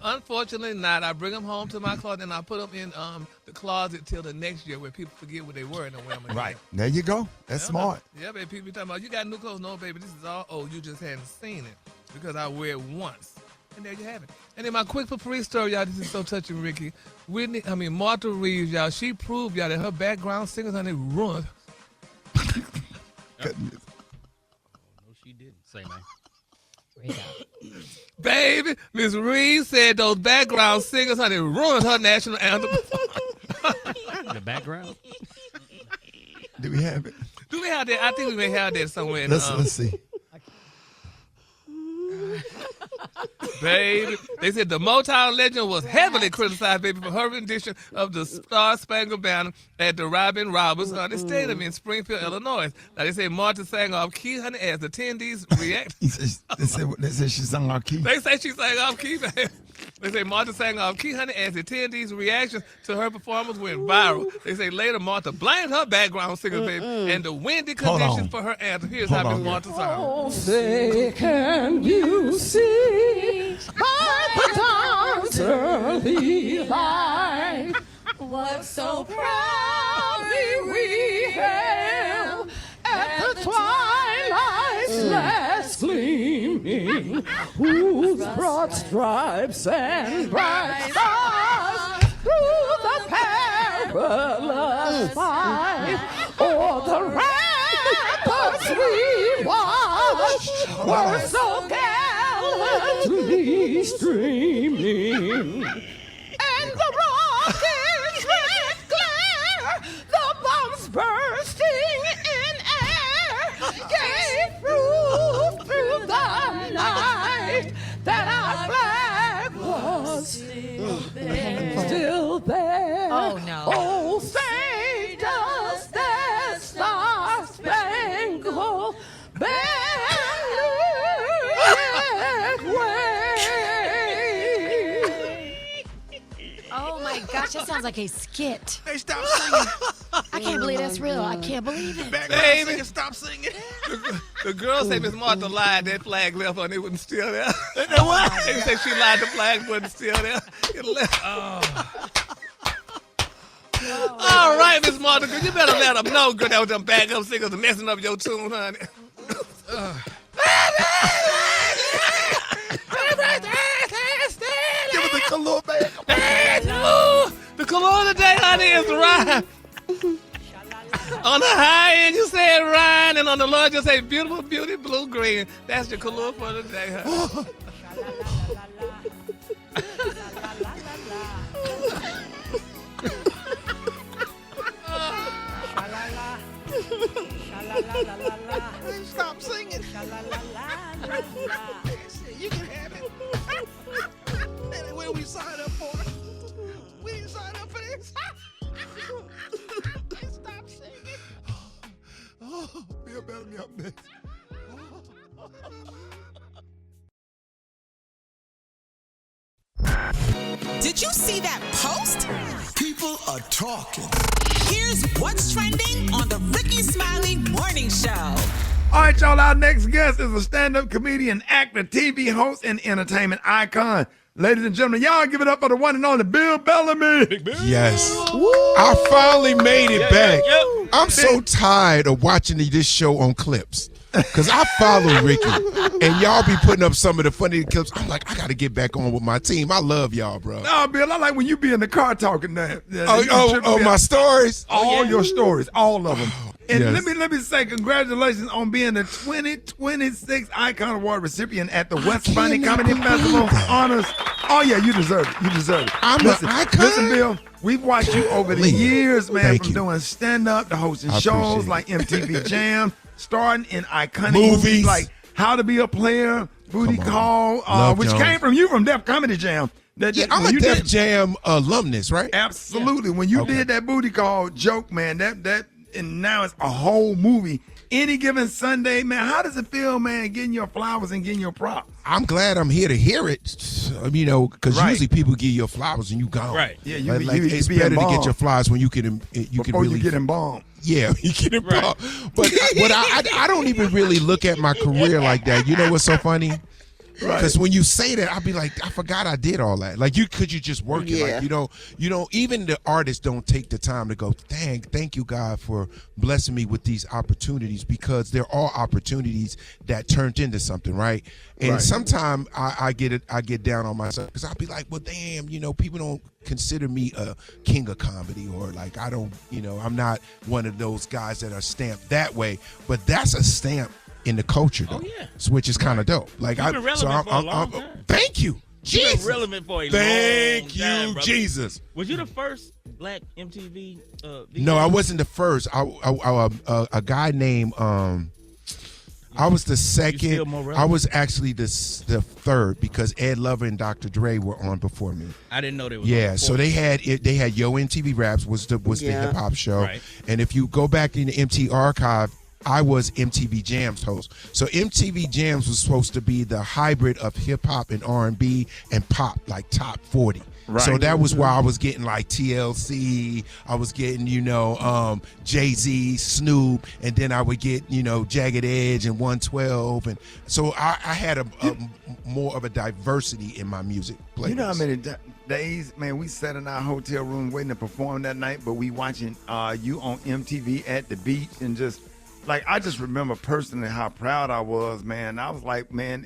Unfortunately not. I bring them home to my closet and I put them in the closet till the next year where people forget what they were and don't wear them again. Right. There you go. That's smart. Yeah, baby. People be talking about, you got new clothes. No, baby, this is all old. You just hadn't seen it because I wear it once. And there you have it. And then my quick for free story, y'all, this is so touching, Ricky. Martha Reeves, y'all, she proved, y'all, that her background singers, honey, ruined. No, she didn't. Say, man. Baby, Miss Reeves said those background singers, honey, ruined her national anthem. The background? Do we have it? Do we have that? I think we may have that somewhere. Let's see. Baby, they said the Motown legend was heavily criticized, baby, for her rendition of the Star Spangled Banner at the Robin Roberts Stadium in Springfield, Illinois. Now, they say Martha sang off key, honey, as attendees react. They said she sang off key. They say she sang off key, baby. They say Martha sang off key, honey, as attendees' reactions to her performance went viral. They say later Martha blamed her background singers, baby, and the windy conditions for her anthem. Here's how Miss Martha sang. Oh, say, can you see by the dawn's early light what so proudly we hailed at the twilight's last gleam? streaming, whose broad stripes and bright stars through the perilous fight, o'er the ramparts we watched were so gallantly streaming. And the rockets' red glare, the bombs bursting in air, gave proof through the night that our flag was still there. Oh, no. Oh, say does that star-spangled banner yet wave? Oh my gosh, that sounds like a skit. Hey, stop singing. I can't believe that's real. I can't believe it. Baby, Singing, stop singing. the girl say Miss Martha lied, that flag left her and it wasn't still there. What? They say she lied, the flag wasn't still there. It left. All right, Miss Martha, you better let them know, girl, that was them backup singers messing up your tune, honey. Give us the color back. The color today, honey, is Ryan. On the high end, you said Ryan, and on the low, you say beautiful, beauty, blue, green. That's your color for the day, honey. Stop singing. You can have it. That ain't what we signed up for. We didn't sign up for this. Stop singing. Oh, Bill Bellamy up next. Did you see that post? People are talking. Here's what's trending on the Rickey Smiley Morning Show. All right, y'all, our next guest is a stand-up comedian, actor, TV host, and entertainment icon. Ladies and gentlemen, y'all give it up for the one and only Bill Bellamy. Big Bill. Yes. I finally made it back. I'm so tired of watching this show on clips. Because I follow Rickey, and y'all be putting up some of the funny clips. I'm like, I got to get back on with my team. I love y'all, bro. No, Bill, I like when you be in the car talking that. My stories? All your stories, all of them. And Yes. let me say congratulations on being the 2026 Icon Award recipient at the West Bunny Comedy Festival Honors. Oh, yeah, you deserve it. You deserve it. I'm an icon? Listen, Bill, we've watched you over the years, man, Thank from you. doing stand-up to hosting I shows appreciate like MTV Jam, starring in iconic Movies. movies like How to Be a Player, Booty Call, Love which Jones. came from you from Def Comedy Jam. I'm a Def Jam alumnus, right? Absolutely. When you did that Booty Call joke, man, that and now it's a whole movie. Any given Sunday, man, how does it feel, man, getting your flowers and getting your props? I'm glad I'm here to hear it, because usually people give you flowers and you gone. Right. Yeah, you it's be better to embalmed get your flowers when you can before really you get embalmed. Yeah, you get embalmed. But I don't even really look at my career like that. You know what's so funny? Because when you say that, I'll be like, I forgot I did all that. Like, you just work it. Like, even the artists don't take the time to go, thank you, God, for blessing me with these opportunities, because there are opportunities that turned into something, right? And sometimes I get down on myself because I'll be like, well, damn, people don't consider me a king of comedy, or like I don't, I'm not one of those guys that are stamped that way. But that's a stamp in the culture, though, which is kind of dope. Like, You've been relevant for a long time. Thank you, Jesus. You've been relevant for a Thank long you, time, brother. Jesus. Was you the first black MTV? No, I wasn't the first. A guy named I was the second. I was actually the third, because Ed Lover and Dr. Dre were on before me. I didn't know they were. Yeah, so they had Yo MTV Raps was the hip hop show, Right. and if you go back in the MTV archive, I was MTV Jams host. So MTV Jams was supposed to be the hybrid of hip hop and R&B and pop, like top 40. Right. So that was why I was getting like TLC, I was getting, Jay-Z, Snoop, and then I would get, Jagged Edge and 112. And so I had a more of a diversity in my music playlist. You know how many days, man, we sat in our hotel room waiting to perform that night, but we watching you on MTV at the beach and just like I just remember personally how proud I was, man. I was like, man,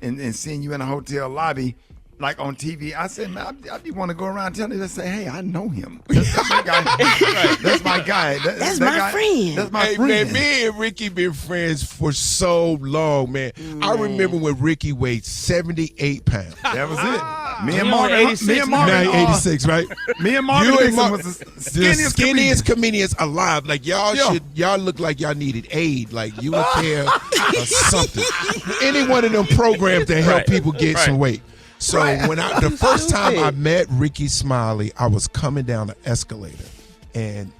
and seeing you in a hotel lobby, like on TV, I said, man, I just want to go around telling you, say, hey, I know him. That's my guy. That's my guy. That's my friend. That's my friend. Man, me and Ricky been friends for so long, man. I remember when Ricky weighed 78 pounds. That was it. Me and Marvin, 86, right? Me and Marvin Dixon was the skinniest comedians alive. Like y'all look like y'all needed aid, like you would care or something. Any one of them programs that help people get some weight. So when the first time I met Rickey Smiley, I was coming down the escalator, and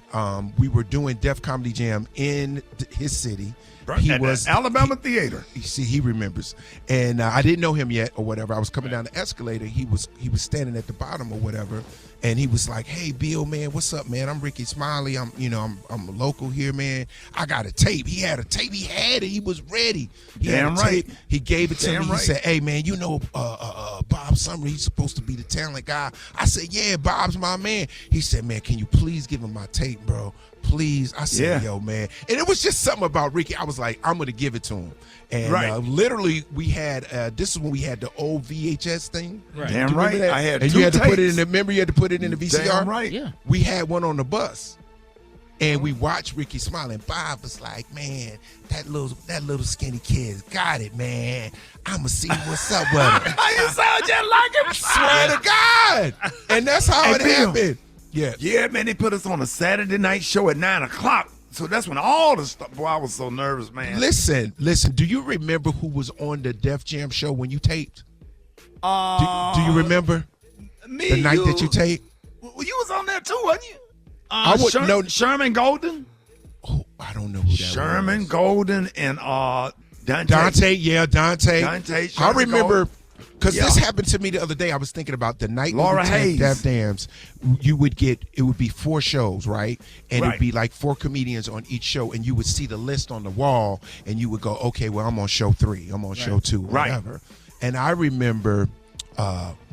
we were doing Def Comedy Jam in his city. He was Alabama Theater. You see, he remembers, and I didn't know him yet or whatever. I was coming down the escalator. He was standing at the bottom or whatever, and he was like, "Hey, Bill, man, what's up, man? I'm Rickey Smiley. I'm a local here, man. I got a tape. He had a tape. He had it. He was ready. Damn right. Tape. He gave it to me. He said, "Hey, man, you know Bob Summer? He's supposed to be the talent guy." I said, "Yeah, Bob's my man." He said, "Man, can you please give him my tape, bro? Please." I said, "Yo, man." And it was just something about Ricky. I was like, I'm going to give it to him. And literally, we had, this is when we had the old VHS thing. Right. Damn right. That? I had and two you had tapes. to put it in the, remember you had to put it in the VCR? Damn right. Yeah. We had one on the bus. And we watched Rickey Smiley. And Bob was like, "Man, that little skinny kid got it, man. I'ma see what's up with him." You sound just like him. Swear to God. And that's how it happened. Yeah. Yeah, man, they put us on a Saturday night show at 9:00. So that's when all the stuff, boy, I was so nervous, man. Listen. Do you remember who was on the Def Jam show when you taped? Do you remember? Me, the night that you taped? Well, you was on there too, wasn't you? I wouldn't know. Sherman Golden? Oh, I don't know who that Sherman was. Golden and Dante. Dante. I remember, because this happened to me the other day. I was thinking about the night Laura we taped Hayes. Def Jams. It would be 4 shows, right? And it'd be like 4 comedians on each show, and you would see the list on the wall, and you would go, okay, well, I'm on show 3, I'm on show 2, whatever. And I remember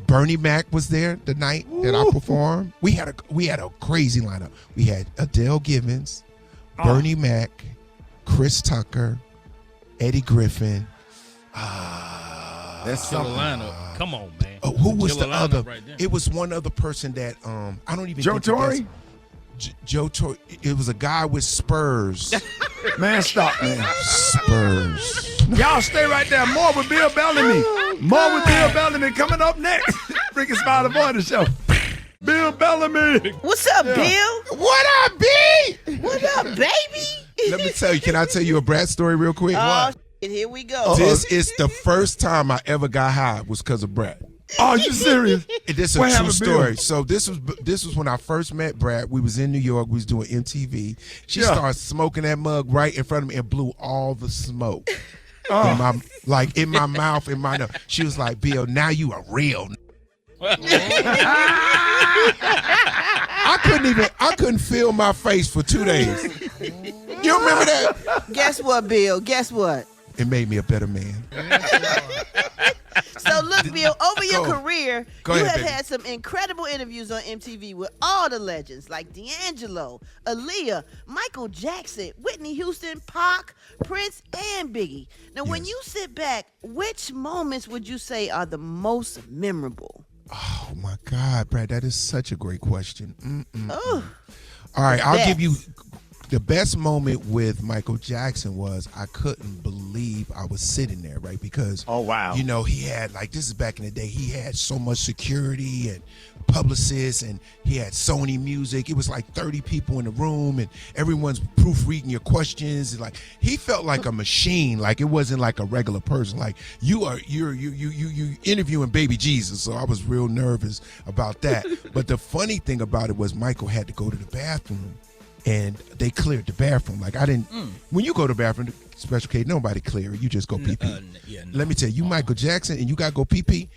Bernie Mac was there the night that I performed. We had a crazy lineup. We had Adele Givens, Bernie Mac, Chris Tucker, Eddie Griffin. That's Killer lineup. Come on, man. Oh, who was Killer the other? right there. It was one other person that I don't even. Joe think Torre? Joe Torre. It was a guy with Spurs. Man, stop, man. Spurs. Y'all stay right there. More with Bill Bellamy. More with Bill Bellamy coming up next. Rickey Smiley Morning Show. Bill Bellamy. What's up, Bill? What up, B? What up, baby? Let me tell you. Can I tell you a Brat story real quick? Oh, shit, here we go. This is the first time I ever got high was because of Brat. Oh, you serious? This is a true story. So this was when I first met Brat. We was in New York. We was doing MTV. She started smoking that mug right in front of me and blew all the smoke in my mouth, in my nose. She was like, "Bill, now you a real." I couldn't feel my face for 2 days. You remember that? Guess what, Bill? Guess what? It made me a better man. So look, Bill, over your career, Go you ahead, have baby. had some incredible interviews on MTV with all the legends like D'Angelo, Aaliyah, Michael Jackson, Whitney Houston, Pac, Prince, and Biggie. Now, when you sit back, which moments would you say are the most memorable? Oh my God, Brad, that is such a great question. Oh, all right, I'll give you the best moment with Michael Jackson was I couldn't believe I was sitting there, right? Because you know, he had, like, this is back in the day, he had so much security and publicists, and he had Sony Music. It was like 30 people in the room, and everyone's proofreading your questions. And like, he felt like a machine. Like, it wasn't like a regular person. Like, you interviewing baby Jesus. So I was real nervous about that. But the funny thing about it was Michael had to go to the bathroom, and they cleared the bathroom. Like, I didn't. When you go to the bathroom, special case, nobody clear it. You just go pee pee. Let me tell you, Michael Jackson, and you gotta go pee pee.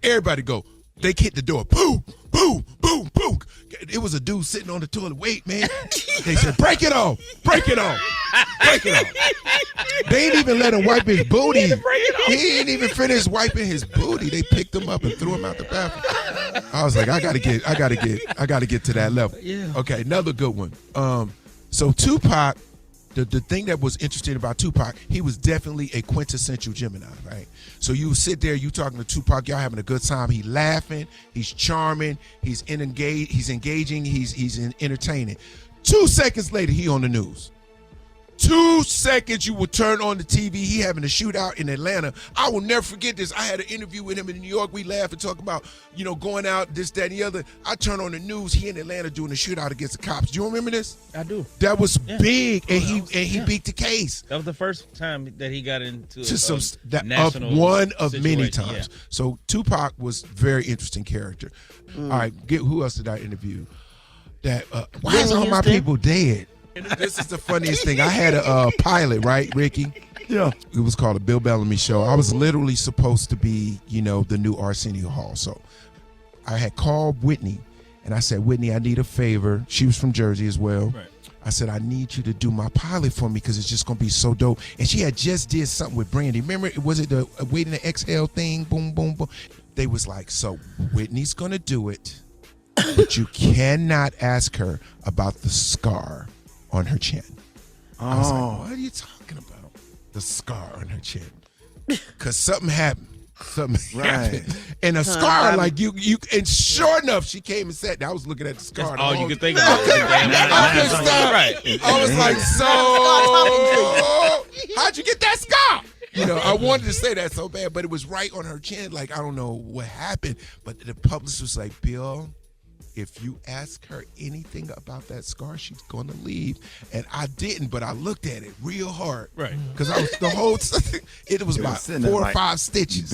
Everybody go. They hit the door. Boom, boom, boom, boom. It was a dude sitting on the toilet. Wait, man. They said, break it off. Break it off. Break it off. They didn't even let him wipe his booty. He didn't even finish wiping his booty. They picked him up and threw him out the bathroom. I was like, I gotta get to that level. Yeah. Okay, another good one. So Tupac the thing that was interesting about Tupac, he was definitely a quintessential Gemini, right? So you sit there, you talking to Tupac, y'all having a good time. He laughing, he's charming, he's engaging, he's entertaining. 2 seconds later, he on the news. 2 seconds, you would turn on the TV. He having a shootout in Atlanta. I will never forget this. I had an interview with him in New York. We laughed and talk about, going out, this, that, and the other. I turn on the news. He in Atlanta doing a shootout against the cops. Do you remember this? I do. That was big, and he beat the case. That was the first time that he got into national one of many situation. times. Yeah. So Tupac was a very interesting character. All right, who else did I interview? Why is all my people dead? This is the funniest thing. I had a pilot, right, Ricky? Yeah. It was called a Bill Bellamy show. I was literally supposed to be, the new Arsenio Hall. So I had called Whitney, and I said, Whitney, I need a favor. She was from Jersey as well. Right. I said, I need you to do my pilot for me because it's just going to be so dope. And she had just did something with Brandy. Remember, was it the Waiting to Exhale thing? Boom, boom, boom. They was like, so Whitney's going to do it, but you cannot ask her about the scar on her chin. I was like, what are you talking about? The scar on her chin. Because something happened. Happened. And a scar, like you, and sure enough, she came and said, I was looking at the scar. That's all you could think about. Right. I was like, so, how'd you get that scar? I wanted to say that so bad, but it was right on her chin. Like, I don't know what happened, but the publicist was like, Bill, if you ask her anything about that scar, she's going to leave. And I didn't, but I looked at it real hard. Right. Because I was the whole it was about 4 or 5 stitches.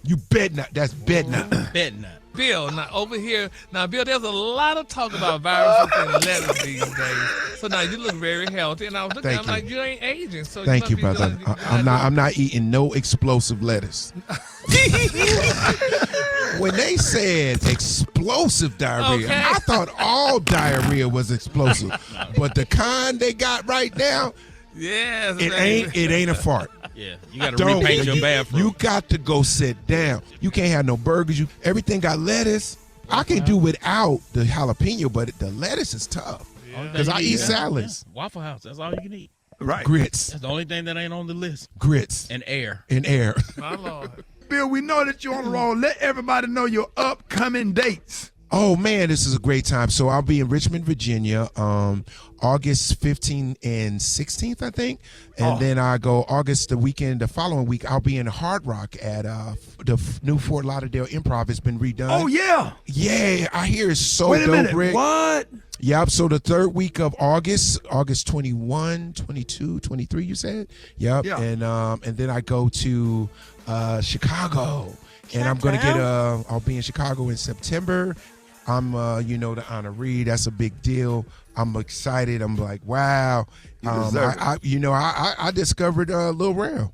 You bet not. That's bet not. Bet not. Bill, now over here, Bill, there's a lot of talk about viruses and lettuce these days. So now you look very healthy, and I was looking, like, you ain't aging. So thank you, brother. I'm not eating no explosive lettuce. When they said explosive diarrhea, Okay. I thought all diarrhea was explosive, but the kind they got right now, yes, it ain't a fart. Yeah, you got to repaint your bathroom. You got to go sit down. You can't have no burgers. Everything got lettuce. I can do without the jalapeno, but the lettuce is tough because I eat salads. Yeah. Waffle House, that's all you can eat. Right. Grits. That's the only thing that ain't on the list. Grits. And air. My Lord. Bill, we know that you're on the road. Let everybody know your upcoming dates. Oh, man, this is a great time. So I'll be in Richmond, Virginia, August 15th and 16th, I think. And then I go the following week, I'll be in Hard Rock at the new Fort Lauderdale Improv. It's been redone. Oh, yeah. Yeah, I hear it's so Wait a dope, minute. Rick. What? Yep, so the third week of August 21, 22, 23, you said? Yep, Yeah. And then I go to Chicago. And I'm going to I'll be in Chicago in September. I'm, the honoree. That's a big deal. I'm excited. I'm like, wow. I discovered Lil Rel.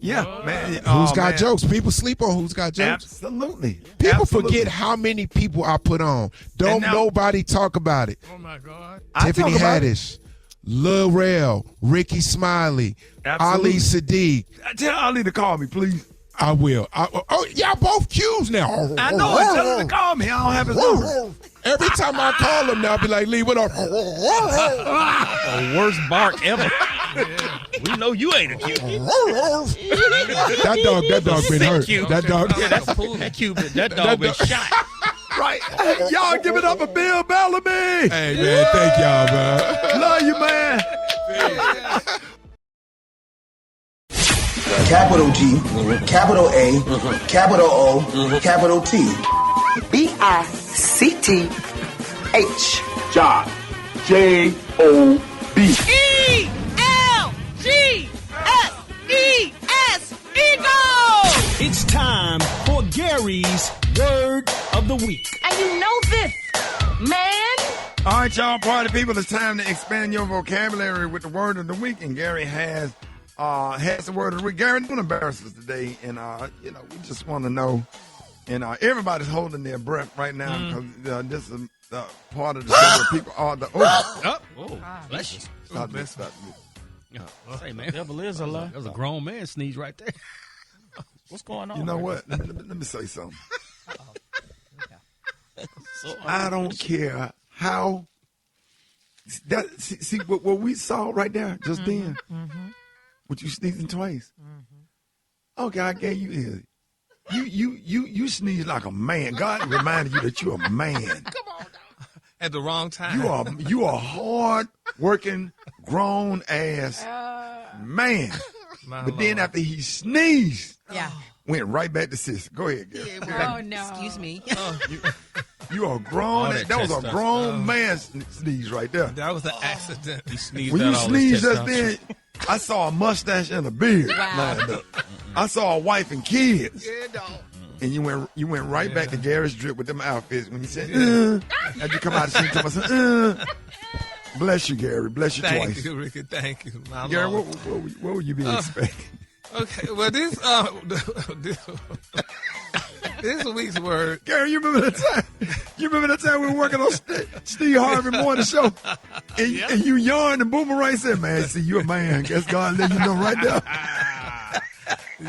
Yeah, man. Who's got jokes? People sleep on Who's Got Jokes. Absolutely. People forget how many people I put on. Don't nobody talk about it. Oh, my God. Tiffany Haddish, Lil Rel, Rickey Smiley, Ali Sadiq. Tell Ali to call me, please. I will. Y'all both cues now. I know. Tell him to call me. I don't have his number. Every time I call him now, I'll be like, Lee, what up? The worst bark ever. We know you ain't a cute. That dog been hurt. Cute. That dog. Yeah, that dog been shot. Right. Y'all give it up for Bill Bellamy. Hey, man. Thank y'all, man. Love you, man. Capital G, capital A, capital O, capital T. B-I-C-T-H. Job. J-O-B. E-L-G-S-E-S. Eagle! It's time for Gary's Word of the Week. And you know this, man. All right, y'all party people, it's time to expand your vocabulary with the word of the week. And Gary has the word of the week. Gary, don't embarrass us today. And, we just want to know. And everybody's holding their breath right now because this is part of the show where people are the. Bless you. Stop this. Say, man. Devil is a lie. That was a grown man sneeze right there. What's going on? You know what? Let me say something. I don't care how See what we saw right there just then? With you sneezing twice. Okay, I gave you this. You sneeze like a man. God reminded you that you're a man. Come on, at the wrong time. You are hard working, grown ass man. But then after he sneezed, went right back to sister. Go ahead, girl. Oh no. Excuse me. You are grown. That was a grown man sneeze right there. That was an accident. He sneezed When out you all sneezed his just then, I saw a mustache and a beard lined up. I saw a wife and kids. Yeah, dog. And you went right back to Gary's drip with them outfits when you said, as you come out of the scene, said, bless you, Gary. Bless you twice. Thank you, Ricky. Thank you. My Gary, Lord. what would you be expecting? Okay, well, this week's word. Gary, you remember the time? You remember the time we were working on Steve Harvey morning show, and you yawned and Boomerang said, "Man, see, you a man. Guess God let you know right there."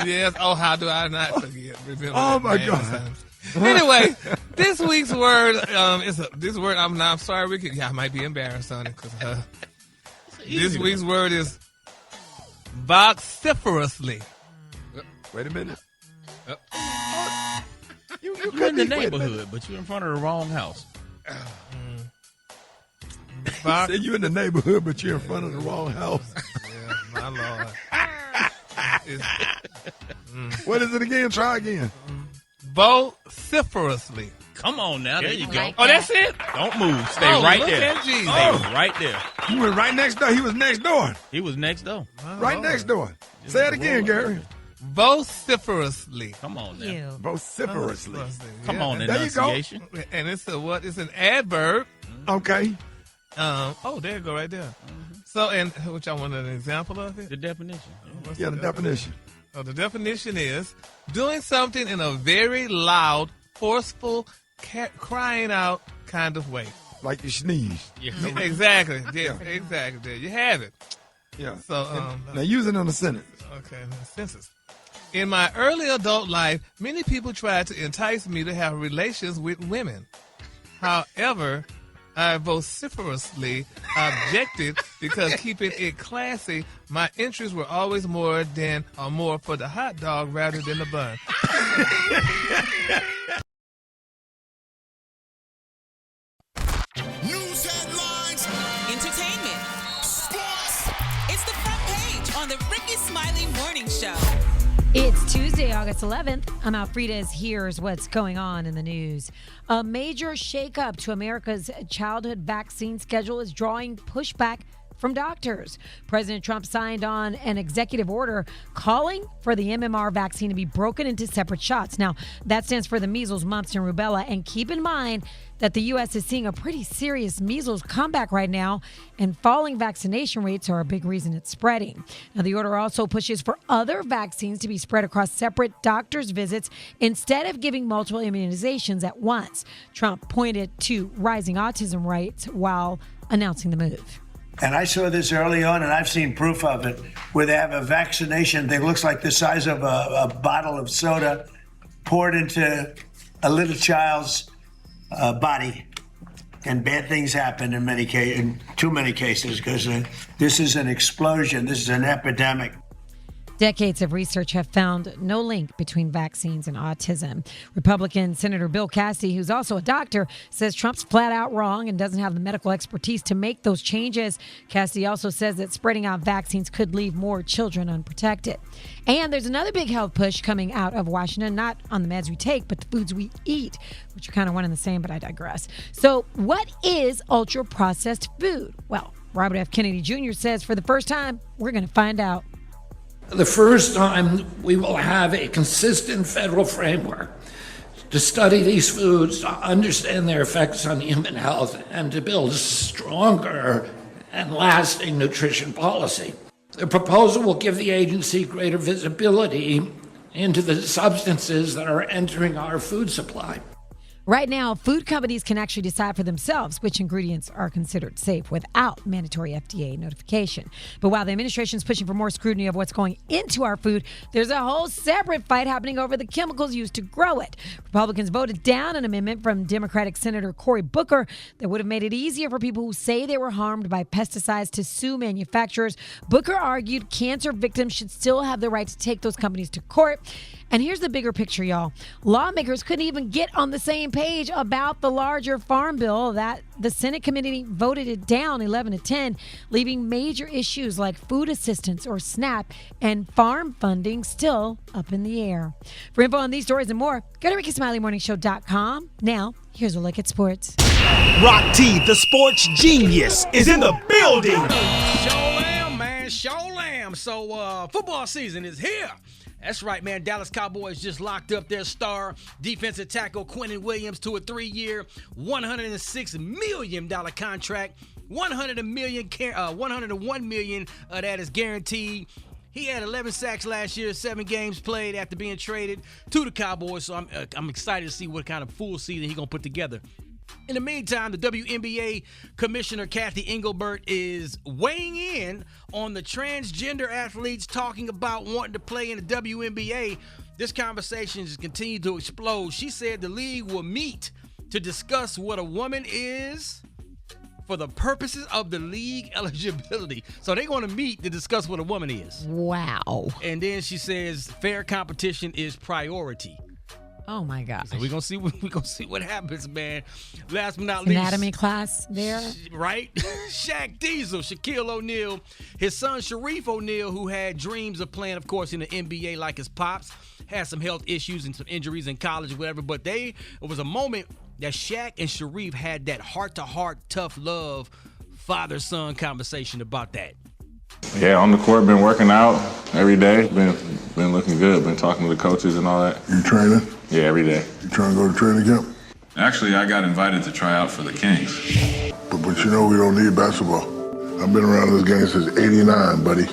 Yes. Oh, how do I not forget? Remember Oh that my man God. times. Anyway, this week's word this word. I'm sorry, Ricky. Yeah, I might be embarrassed on it because this week's word is vociferously. Wait a minute. You're in the neighborhood, but you're in front of the wrong house. Said you in the neighborhood, but you're in front of the wrong house. Yeah, my Lord. What is it again? Try again. Vociferously. Come on now. There you go. Like oh, that's it? Don't move. Stay right there. Stay right there. You went right next door. He was next door. He was next door. Right next door. Say it again, Gary. Vociferously. Come on now. Vociferously. Come on, there enunciation. You go. And it's it's an adverb. Okay. Oh, there you go, right there. So, and which I wanted an example of it. The definition. The definition. Oh, the definition is doing something in a very loud, forceful, crying out kind of way. Like you sneeze. Yeah. Exactly. Yeah, exactly. There you have it. Yeah. So now use it in a sentence. Okay, sentence. In my early adult life, many people tried to entice me to have relations with women. However, I vociferously objected because keeping it classy, my interests were always more for the hot dog rather than the bun. News headlines, entertainment, sports. It's the front page on the Rickey Smiley Morning Show. It's Tuesday, August 11th. I'm Alfreda's. Here's what's going on in the news. A major shakeup to America's childhood vaccine schedule is drawing pushback from doctors. President Trump signed on an executive order calling for the MMR vaccine to be broken into separate shots. Now, that stands for the measles, mumps, and rubella. And keep in mind that the U.S. is seeing a pretty serious measles comeback right now, and falling vaccination rates are a big reason it's spreading. Now, the order also pushes for other vaccines to be spread across separate doctors' visits instead of giving multiple immunizations at once. Trump pointed to rising autism rates while announcing the move. And I saw this early on, and I've seen proof of it, where they have a vaccination that looks like the size of a bottle of soda poured into a little child's body. And bad things happen in too many cases, because this is an explosion. This is an epidemic. Decades of research have found no link between vaccines and autism. Republican Senator Bill Cassidy, who's also a doctor, says Trump's flat out wrong and doesn't have the medical expertise to make those changes. Cassidy also says that spreading out vaccines could leave more children unprotected. And there's another big health push coming out of Washington, not on the meds we take, but the foods we eat, which are kind of one and the same, but I digress. So what is ultra-processed food? Well, Robert F. Kennedy Jr. says for the first time, we're going to find out. The first time we will have a consistent federal framework to study these foods, to understand their effects on human health, and to build a stronger and lasting nutrition policy. The proposal will give the agency greater visibility into the substances that are entering our food supply. Right now, food companies can actually decide for themselves which ingredients are considered safe without mandatory FDA notification. But while the administration is pushing for more scrutiny of what's going into our food, there's a whole separate fight happening over the chemicals used to grow it. Republicans voted down an amendment from Democratic Senator Cory Booker that would have made it easier for people who say they were harmed by pesticides to sue manufacturers. Booker argued cancer victims should still have the right to take those companies to court. And here's the bigger picture, y'all. Lawmakers couldn't even get on the same page about the larger farm bill that the Senate committee voted it down 11-10, leaving major issues like food assistance or SNAP and farm funding still up in the air. For info on these stories and more, go to RickySmileyMorningShow.com. Now, here's a look at sports. Rock T, the sports genius, is in the building. Show lamb, man. Show lamb. So, football season is here. That's right, man. Dallas Cowboys just locked up their star defensive tackle Quinnen Williams to a 3-year, $106 million contract. $101 million of that is guaranteed. He had 11 sacks last year, 7 games played after being traded to the Cowboys. So I'm excited to see what kind of full season he's going to put together. In the meantime, the WNBA Commissioner Kathy Engelbert is weighing in on the transgender athletes talking about wanting to play in the WNBA. This conversation has continued to explode. She said the league will meet to discuss what a woman is for the purposes of the league eligibility. So they're going to meet to discuss what a woman is. Wow. And then she says fair competition is priority. Oh my gosh. So we're gonna see what happens, man. Last but not least, anatomy class there. Right? Shaq Diesel, Shaquille O'Neal, his son Sharif O'Neal, who had dreams of playing, of course, in the NBA like his pops, had some health issues and some injuries in college or whatever. But it was a moment that Shaq and Sharif had that heart-to-heart, tough love, father-son conversation about that. Yeah, on the court, been working out every day. Been looking good. Been talking to the coaches and all that. You training? Yeah, every day. You trying to go to training camp? Actually, I got invited to try out for the Kings. But you know we don't need basketball. I've been around this game since '89, buddy.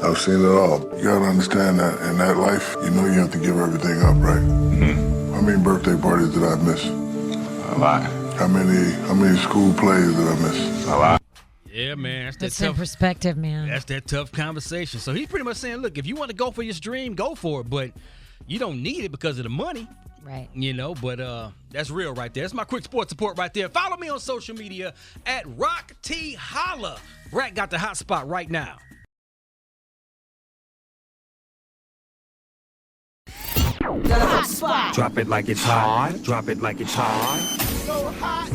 I've seen it all. You gotta understand that in that life, you know you have to give everything up, right? Mm-hmm. How many birthday parties did I miss? A lot. How many school plays did I miss? A lot. Yeah, man. That's in perspective, man. That's that tough conversation. So he's pretty much saying, look, if you want to go for your dream, go for it. But you don't need it because of the money. Right. You know, but that's real right there. That's my quick sports report right there. Follow me on social media at Rock T Holla. Brat got the hot spot right now. The hot spot. Drop it like it's hot. Drop it like it's hot. So hot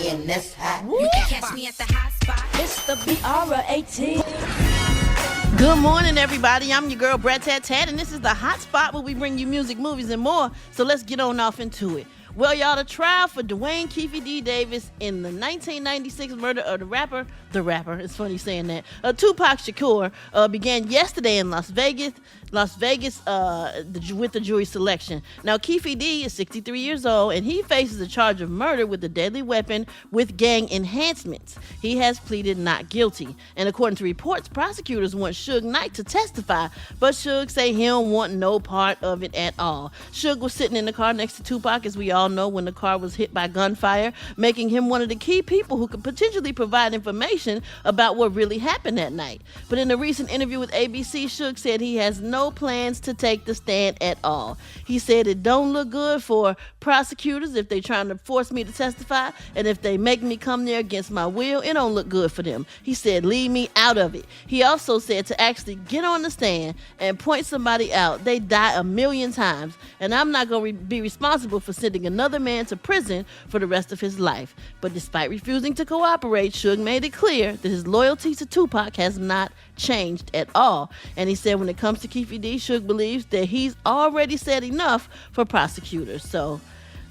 and that's hot. You can catch me at the hot spot. It's the BR18. Good morning, everybody. I'm your girl, Brat, and this is the hot spot where we bring you music, movies, and more. So let's get on off into it. Well, y'all, the trial for Dwayne "Keefy D" Davis in the 1996 murder of the rapper, it's funny saying that, Tupac Shakur, began yesterday in Las Vegas with the jury selection. Now, Keefy D is 63 years old, and he faces a charge of murder with a deadly weapon with gang enhancements. He has pleaded not guilty. And according to reports, prosecutors want Suge Knight to testify, but Suge say he don't want no part of it at all. Suge was sitting in the car next to Tupac, as we all know, when the car was hit by gunfire, making him one of the key people who could potentially provide information about what really happened that night. But in a recent interview with ABC, Suge said he has no plans to take the stand at all. He said it don't look good for prosecutors if they trying to force me to testify, and if they make me come there against my will, it don't look good for them. He said, leave me out of it. He also said to actually get on the stand and point somebody out, they die a million times, and I'm not going to be responsible for sending another man to prison for the rest of his life. But despite refusing to cooperate, Suge made it clear that his loyalty to Tupac has not changed at all. And he said when it comes to Keefy D, Suge believes that he's already said enough for prosecutors. So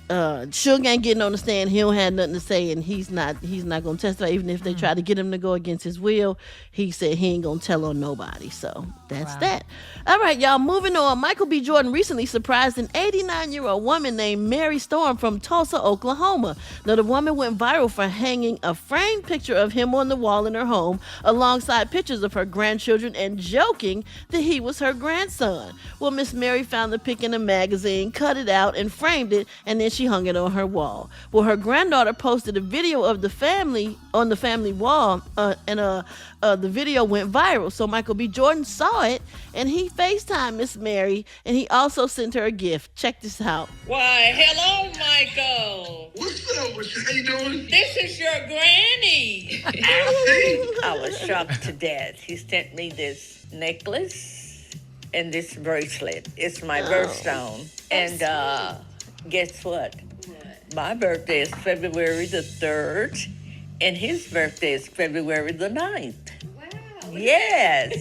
Suge ain't getting on the stand. He don't have nothing to say, and he's not gonna testify. Even if they try to get him to go against his will, he said he ain't gonna tell on nobody. So that's that. All right, y'all, moving on. Michael B. Jordan recently surprised an 89-year-old woman named Mary Storm from Tulsa, Oklahoma. Now, the woman went viral for hanging a framed picture of him on the wall in her home alongside pictures of her grandchildren and joking that he was her grandson. Well, Miss Mary found the pic in a magazine, cut it out, and framed it, and then she hung it on her wall. Well, her granddaughter posted a video of the family on the family wall, and the video went viral. So Michael B. Jordan saw it, and he FaceTimed Miss Mary, and he also sent her a gift. Check this out. Why, hello, Michael. What's up with you? How you doing? This is your granny. I was shocked to death. He sent me this necklace and this bracelet. It's my birthstone. And guess what? My birthday is February the 3rd, and his birthday is February the 9th. Yes.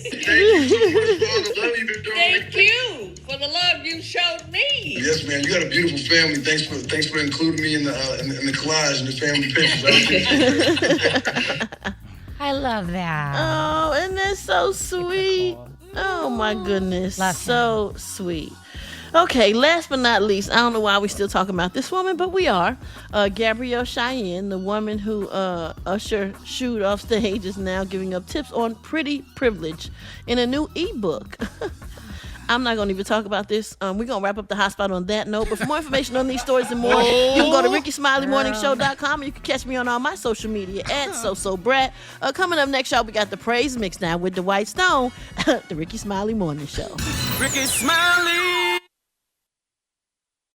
Thank you for the love you showed me. Yes, man. You got a beautiful family. Thanks for including me in the collage and the family pictures. I love that. Oh, and that's so sweet. Oh my goodness, so sweet. Okay, last but not least, I don't know why we're still talking about this woman, but we are. Gabrielle Cheyenne, the woman who Usher shooed off stage, is now giving up tips on pretty privilege in a new ebook. I'm not going to even talk about this. We're going to wrap up the hot spot on that note. But for more information on these stories and more, you can go to RickySmileyMorningShow.com, and you can catch me on all my social media at Brat. Coming up next, y'all, we got the praise mix now with Dwight Stone, the Rickey Smiley Morning Show. Rickey Smiley.